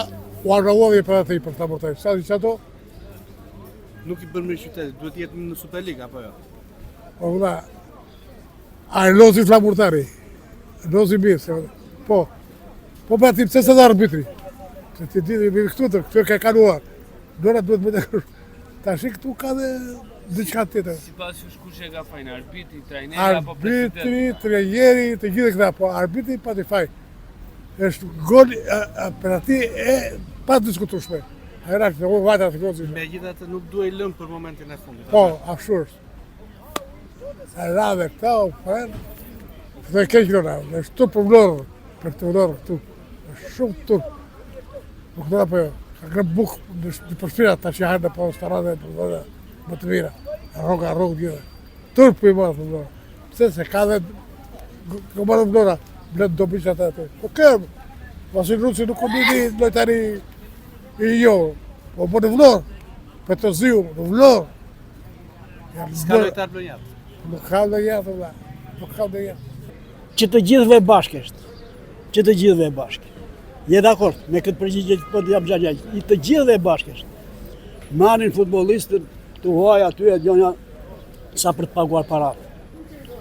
u arrëvodhje për atë për Flamurtari. Sa di çato? Nuk i bën mirë qytetit, duhet jetë në Superligë apo jo? Po vëlla. A e lozi Flamurtari? Lozi mirë, se po. Po për aty pse s'e dha arbitri? Se ti di me këtu të ka kaluar. Dora duhet më të tash këtu ka dhe diçka tjetër. Sipas jush kush e ka fajin, arbitri, trajneri apo presidenti? Arbitri, trajneri, të gjithë këta, po arbitri pa të faj. Është gol për aty e pa diskutueshme. Ai rak të vajta të gocë. Megjithatë nuk duhej lënë për momentin e fundit. Po, absurd. Ai radhë këta, po. Dhe keq lora, është tu për vlorë, për të vlorë këtu. Është shumë turp. Nuk do apo jo. Ka grë buk në përfira ta që hajnë po starade për vlorë më të mira. Rroga gjithë. Turp i marrë për vlorë. Pse se ka dhe gomarë vlora, bled do bisha atë. Po kërë, Vasil Ruci nuk u dini lojtari i jo, po në vlorë, për të ziu, në vlorë. S'ka lojtar plonjat. Nuk ka dhe jatë, vla. Nuk ka dhe jatë. Që të gjithëve bashkë është. Që të gjithëve bashkë. Je dakord me këtë përgjigje që po të jam gjatë. I të gjithëve bashkë është. Marrin futbollistët të huaj aty e djonja sa për të paguar parat.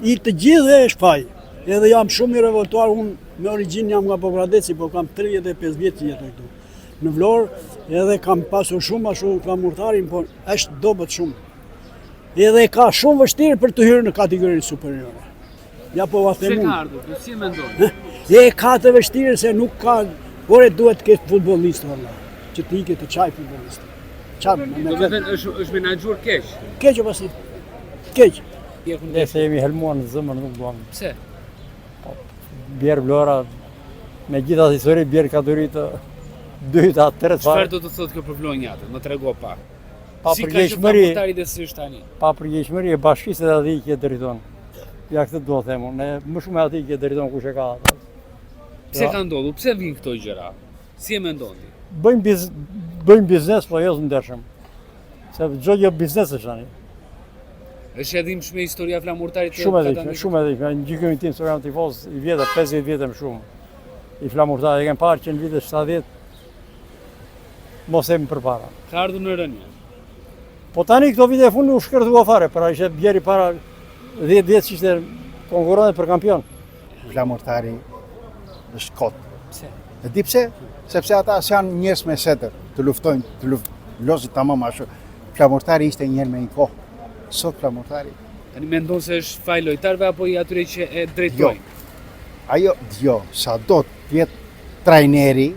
I të gjithëve është faj. Edhe jam shumë i revoltuar, unë me origjinë jam nga Pogradeci, po kam 35 vjetë që jetoj këtu. Në Vlorë edhe kam pasur shumë a shumë Flamurtarin, po është dobët shumë. Edhe ka shumë vështirë për të hyrë në kategorinë superiore. Ja po va them Pse unë. ka ardhur? Si e mendon? E ka të vështirë se nuk ka, ore duhet të ketë futbollistë valla, që të ikë të çaj futbollistë. Çfarë? Do të thënë është menaxhuar keq. Keq o pasi? Keq. Ne se jemi helmuar në zëmër nuk duam. Pse? Bjerë Vlora, me gjitha histori bjerë kategori të dyta, tretë Çfarë fare. do të thotë kjo për vlonjatët? Më trego pak. Pa Si ka qenë përgjegjshmëri, Flamurtari dhe si është tani? pa përgjegjshmëri e bashkisë edhe ati i kje drejton. Ja këtë do të themu, ne më shumë e ati i kje drejton kush e ka ata. Pse ka ndodhur? Pse vijnë këto gjëra? Si e mendon ti? Bëjmë biznes, po jo të ndershëm. Se çdo gjë biznes është tani. Është edhimshme historia Flamurtarit? Shumë edhimshme, shumë edhimshme. Në gjykimin tim së jam tifoz i vjetër, 50 vjetë më shumë. I Flamurtarit, e kem parë që në vitet 70, mos e më përpara. Ka ardhur në rënje. Po tani këto vite e fundi u shkërtua fare, pra ishte bjeri para 10 vjetë që ishte konkurrente për kampion. Flamurtari është kot. Pse? E di pse? Sepse ata janë njerëz me setër, të luftojnë, losin tamam ashtu. Flamurtari ishte njerë me një kohë. Sot Flamurtari. Tani mendon se është faj lojtarëve apo i atyre që e drejtojnë? Jo, sa do të jetë trajneri,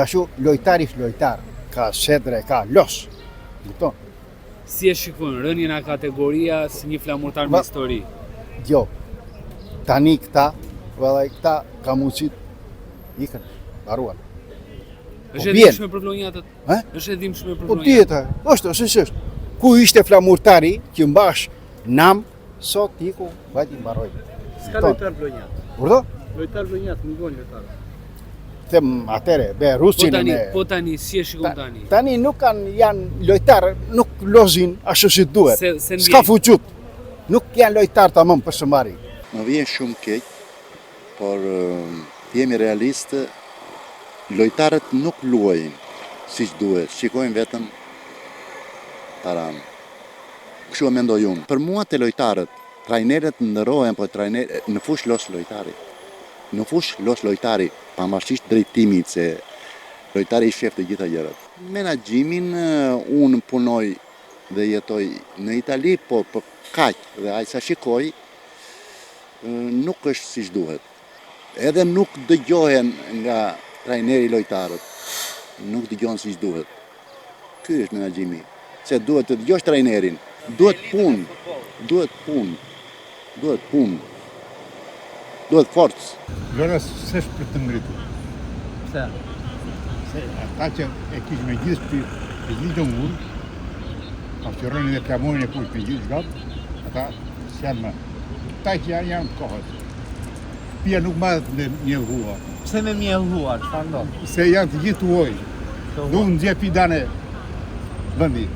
ashtu lojtari është lojtar. Ka setre, ka los. Kupton? Si e shikon rënjen nga kategoria si një flamurtar me histori? Jo. Tani këta ka mundësit ikën, baruan. Është edhimshme për vlonjatët? Është edhimshme për Po vlonjatët? tjetë, është. Ku ishte Flamurtari që mbash nam, sot iku, vajti mbaroj. S'ka lojtar vlonjat. Urdo? Lojtar vlonjat, nuk gojnë lojtar. Them atere, be Rusin Po tani, si e shikon tani? Tani nuk janë lojtar, nuk lozin ashtu si duhet. Se S'ka fuqut. Nuk janë lojtar tamam për së mari. Më vjen shumë keq, por jemi realistë, lojtarët nuk luajnë siç duhet, shikojnë vetëm param. Kështu e mendoj unë. Për mua të lojtarët, trajnerët ndërohen, po në fush los lojtari. Në fush los lojtari, pavarësisht drejtimit se lojtari i shef të gjitha gjërat. Menaxhimin unë punoj dhe jetoj në Itali, po për kaq dhe ai sa shikoj nuk është siç duhet. Edhe nuk dëgjohen nga trajneri lojtarët. Nuk dëgjohen siç duhet. Ky është menaxhimi. Se duhet të dëgjosh trajnerin. Duhet punë. Duhet forcë. Vlora s'është për të ngritur. Pse? Se ata që e kishë me gjithë për gjithë mund, pasqyronin dhe plamonin e kush me gjithë gatë, ata s'janë më. Ata që janë të kohës. Pia nuk madhet me mjellhua. Pse me mjellhua, çfarë ndodh? Se janë të gjithë uoj. Nuk nxjerr pidane vendi.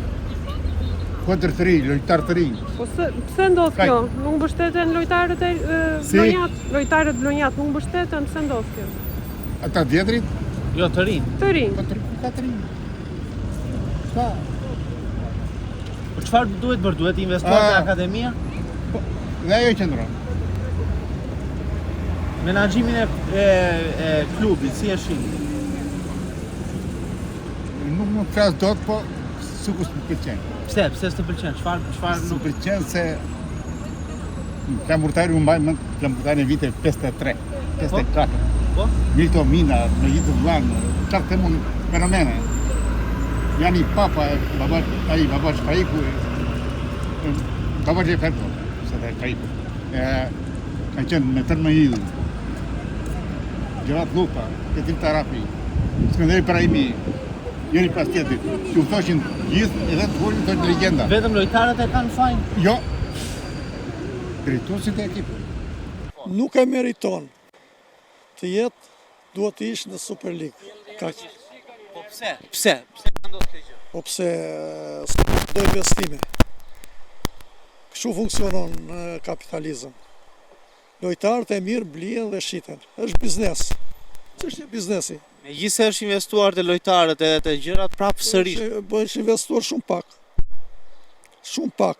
Kontër të rinj, lojtar të rinj. Po pse ndodh kjo? Nuk mbështeten lojtarët e vlonjat? Lojtarët vlonjat nuk mbështeten, pse ndodh kjo? Ata djetrit? Jo, të rinë. Të rinë. Ka të rinë. Po çfarë duhet bërë? Duhet investuar te akademia? Dhe ajo qëndron. Menaxhimin e klubit, si e shihni? Nuk më flas dot, po sikur s'më pëlqen. Pse s'të pëlqen? Çfarë nuk pëlqen se Flamurtari u mbaj mend Flamurtari në vite 53, 54. Po? Milto Mina, me gjithë Vlan, çfarë të mund fenomene. Janë i papa e baba Shfaiku, baba Gjeferto, se dhe Shfaiku. Kanë qenë me tërë më idhë. Gjerat Lupa, Ketim Tarapi, Skënderi Prajmi, njëri pas tjetrit, që u thoshin gjithë edhe të volin të legenda. Vetëm lojtarët e kanë fajin? Jo. Drejtuesit e ekipit. Nuk e meriton të jetë, duhet të ishë në Super League. Kaq. Po pse? Pse ka ndodhur kjo gjë? Po pse s'do investime. Kështu funksionon kapitalizëm. Lojtarët e mirë blihen dhe shiten. Është biznes. Ç'është biznesi? Megjithëse është investuar te lojtarët edhe te gjërat prapë sërish. Është investuar shumë pak. Shumë pak.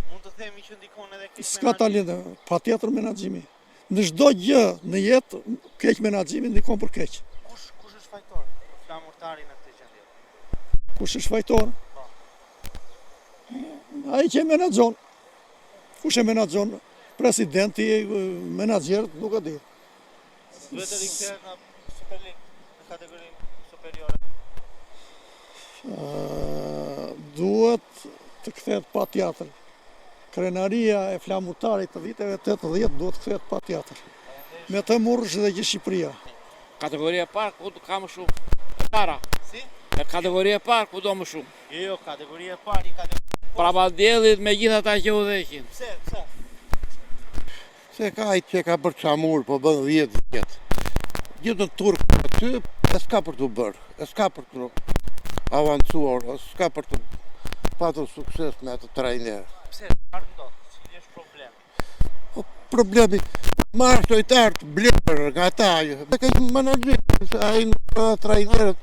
Mund të themi që ndikon edhe keq. S'ka talent, patjetër menaxhimi. Në çdo gjë në jetë, keq menaxhimi ndikon për keq. Kush është fajtor? Flamurtari në këtë gjendje. Kush është fajtor? Ai që menaxhon. Kush e menaxhon? Presidenti, menaxherët, nuk e di. Duhet të rikthehet në Super League, në kategorinë superiore. Duhet të kthehet patjetër. Krenaria e Flamurtarit të viteve 80 duhet të kthehet patjetër. Me të murrësh dhe gjithë Shqipëria. Kategoria e parë ku ka më shumë para. Si? Kategoria e parë ku do më shumë. Jo, kategoria e parë, Prapadiellit me gjithë ata që udhëheqin. Pse? Se ka ai që ka bërë çamur, po bën 10 vjet. Gjithë në turk aty, e s'ka për të bërë, e s'ka për të avancuar, e s'ka për të patur sukses me atë trajner. Pse? Çfarë ndodh? Cili është problemi? Po problemi, marrë lojtar të blerë nga ata, dhe ka një menaxher, se ai në trajnerët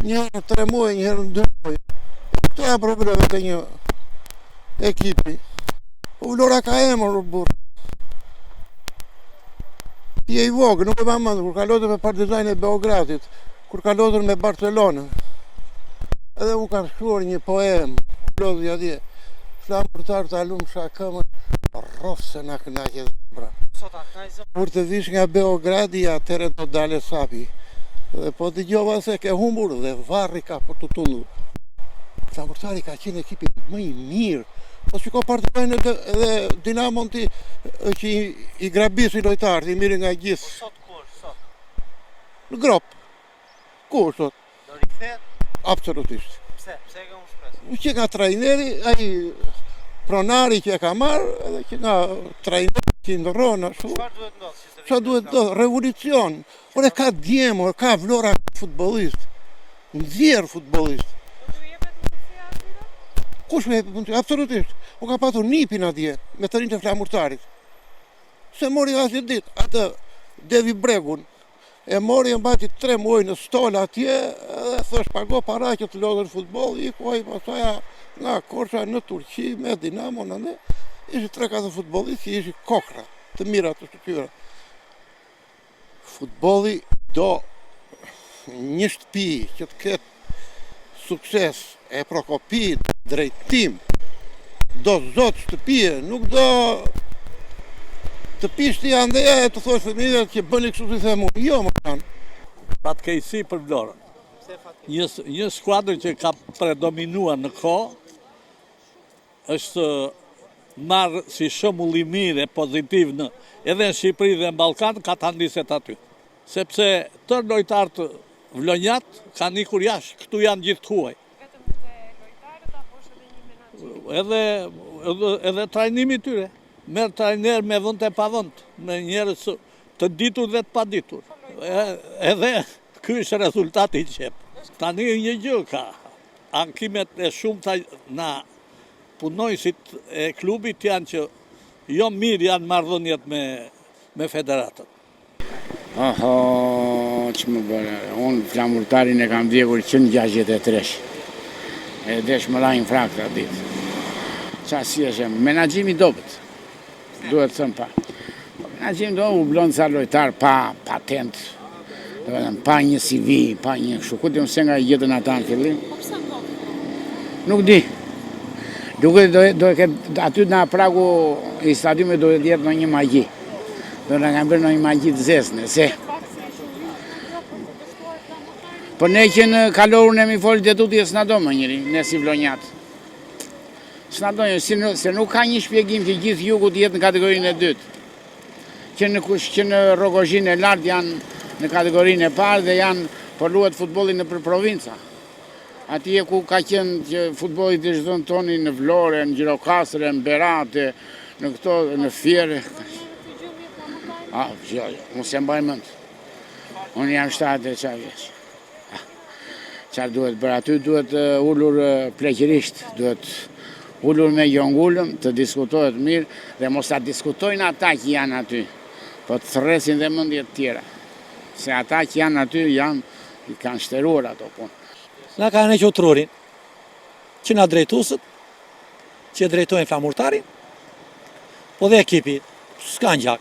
një herë 3 muaj, një herë 2 muaj. Këto janë problemet e një ekipi. Po Vlora ka emër burr. Ti e i vogël, nuk e pa mend kur ka luajtur me Partizani e Beogradit, kur ka luajtur me Barcelonën. Edhe u kanë shkruar një poem, lodhi atje. Flamurtar ta lum shakëmën, rrofë se na kënaqet bra. Sot a kënaqë? Kur të vish nga Beogradi, atëre do dale sapi. Dhe po dëgjova se ke humbur dhe varri ka për të tundur. Flamurtari ka qenë ekipi më i mirë. Po shiko Partizani edhe Dinamon ti që i grabisi lojtarët, i mirë nga gjithë. Sot kur? Sot? Në grop. Kur sot? Do rikthehet? Absolutisht. Pse? Pse e ka unë shpresë? Që nga trajneri, ai pronari që e ka marrë, edhe që nga trajneri që i ndërron ashtu. Çfarë duhet ndodhë? Çfarë duhet ndodhë? Revolucion. Ore ka djemër, ka Vlora futbollist. Nxjerr futbollist. Kush me jepet? Absolutisht. U ka patur nipin atje me të rinjtë e Flamurtarit. Se mori asnjë ditë atë Devi Bregun. E mori e mbati 3 muaj në stol atje, edhe thosh pago para që të lodhen futboll, i kuaj pasaja nga Korça në Turqi me Dinamo në ishi 3-4 futbollistë që ishin kokra, të mira të shtyra. Futbolli do një shtëpi që të ketë sukses e Prokopi, drejtim, do zot shtëpie, nuk do të pishti andeja e të thosh fëmijëve që bëni kështu si themu. Jo, më kanë. Fatkeqësi për Vlorën. Një skuadër që ka predominuar në kohë është marrë si shembull i mirë e pozitiv edhe në Shqipëri dhe në Ballkan ka ta ndiset aty. Sepse tërë lojtarët vlonjat kanë ikur jashtë, këtu janë gjithë huaj. Vetëm te lojtarët apo është edhe një menaxher? Edhe trajnimi tyre. Merë trajner me vënd e pa vënd, me njerës të ditur dhe të pa ditur. Edhe ky është rezultati i qep. Tani një gjë ka, ankimet e shumta na punojësit e klubit janë që jo mirë janë marrëdhëniet me federatën. Aha, që më bërë. Unë flamurtarin e kam vjekur 163. E desh më lajnë frakta ditë. Qa si është, menaxhimi dobët, duhet thëmë pa. Menaxhimi dobët u blonë sa lojtar pa patent, pa një CV, pa një kështu. Ku di unë se nga jetën ata në fillim? Nuk di. Aty nga pragu i stadiumit do të jetë në një magji. Do në kam bërë në një magji të zesne, se. Po ne që në kalorën e mi folë të tuti e s'na do më njëri, ne si vlonjatë. S'na do një, se nuk ka një shpjegim që gjithë jugu të jetë në kategorinë e dytë. Që në Rogozhin e lartë janë në kategorinë e parë dhe janë përluet futbolin në për provinca. Atje ku ka qenë që futbolit të zhdojnë toni në Vlore, në Gjirokastre, në Berate, në këto, në Fjere. Unë se mbaj mëndë. Unë jam 7 qa vjeç. Qarë duhet bërë aty, duhet ullur pleqërisht, duhet ullur me jongullëm, të diskutohet mirë, dhe mos ta diskutojnë ata që janë aty, po të thresin dhe mëndjet tjera. Se ata që janë aty kanë shteruar ato punë. Na ka në qotrurin, që na drejtusët, që drejtojnë flamurtarin, po dhe ekipi, s'ka në gjak.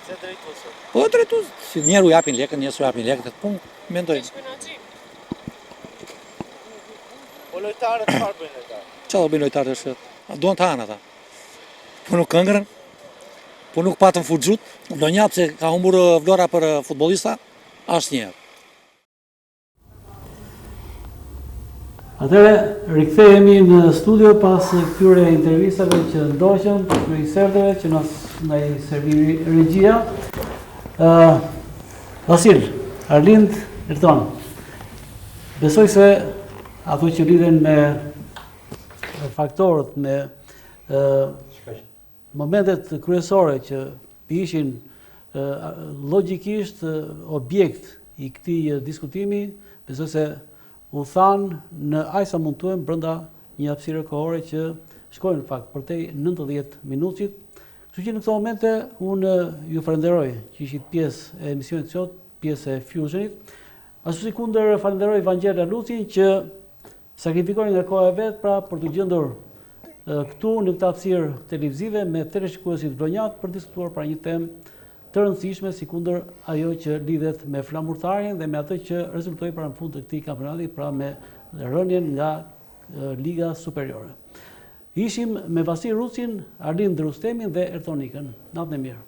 Se drejtusët? Po drejtusët, si njerë u japin lekën, njerës u japin lekën, të punë, mendojnë. Po lojtarët, çfarë bëjnë lojtarët? Qa do bëjnë lojtarët është? Do në të hanë ata. Po nuk këngërën, po nuk patën fuxhut, do njatë se ka humbur Vlora për futbolista, asë njerë. Atëre, rikthehemi në studio pas këtyre intervistave që ndoqën, këtyre serdeve që na i servi regjia. Vasil, Arlind Erton, besoj se ato që lidhen me faktorët, me momentet kryesore që ishin logjikisht objekt i këtij diskutimi, besoj se u thanë në aq sa mund tuem brenda një hapësire kohore që shkojnë në fakt përtej 90 minutit. Kështu që në këto momente unë ju falenderoj që ishit pjesë e emisionit sot, pjesë e Fusionit. Ashtu si kundër falenderoj Vangela Lucin që sakrifikoi nga koha e vet pra për të gjendur këtu në këtë hapësirë televizive me teleshikuesit vlonjat për diskutuar pra një temë të rëndësishme si kundër ajo që lidhet me flamurtarin dhe me atë që rezultoi para në fund të këtij kampionati, pra me rënien nga Liga Superiore. Ishim me Vasil Rucin, Arlind Rustemin dhe Erton Ikën. Natën e mirë.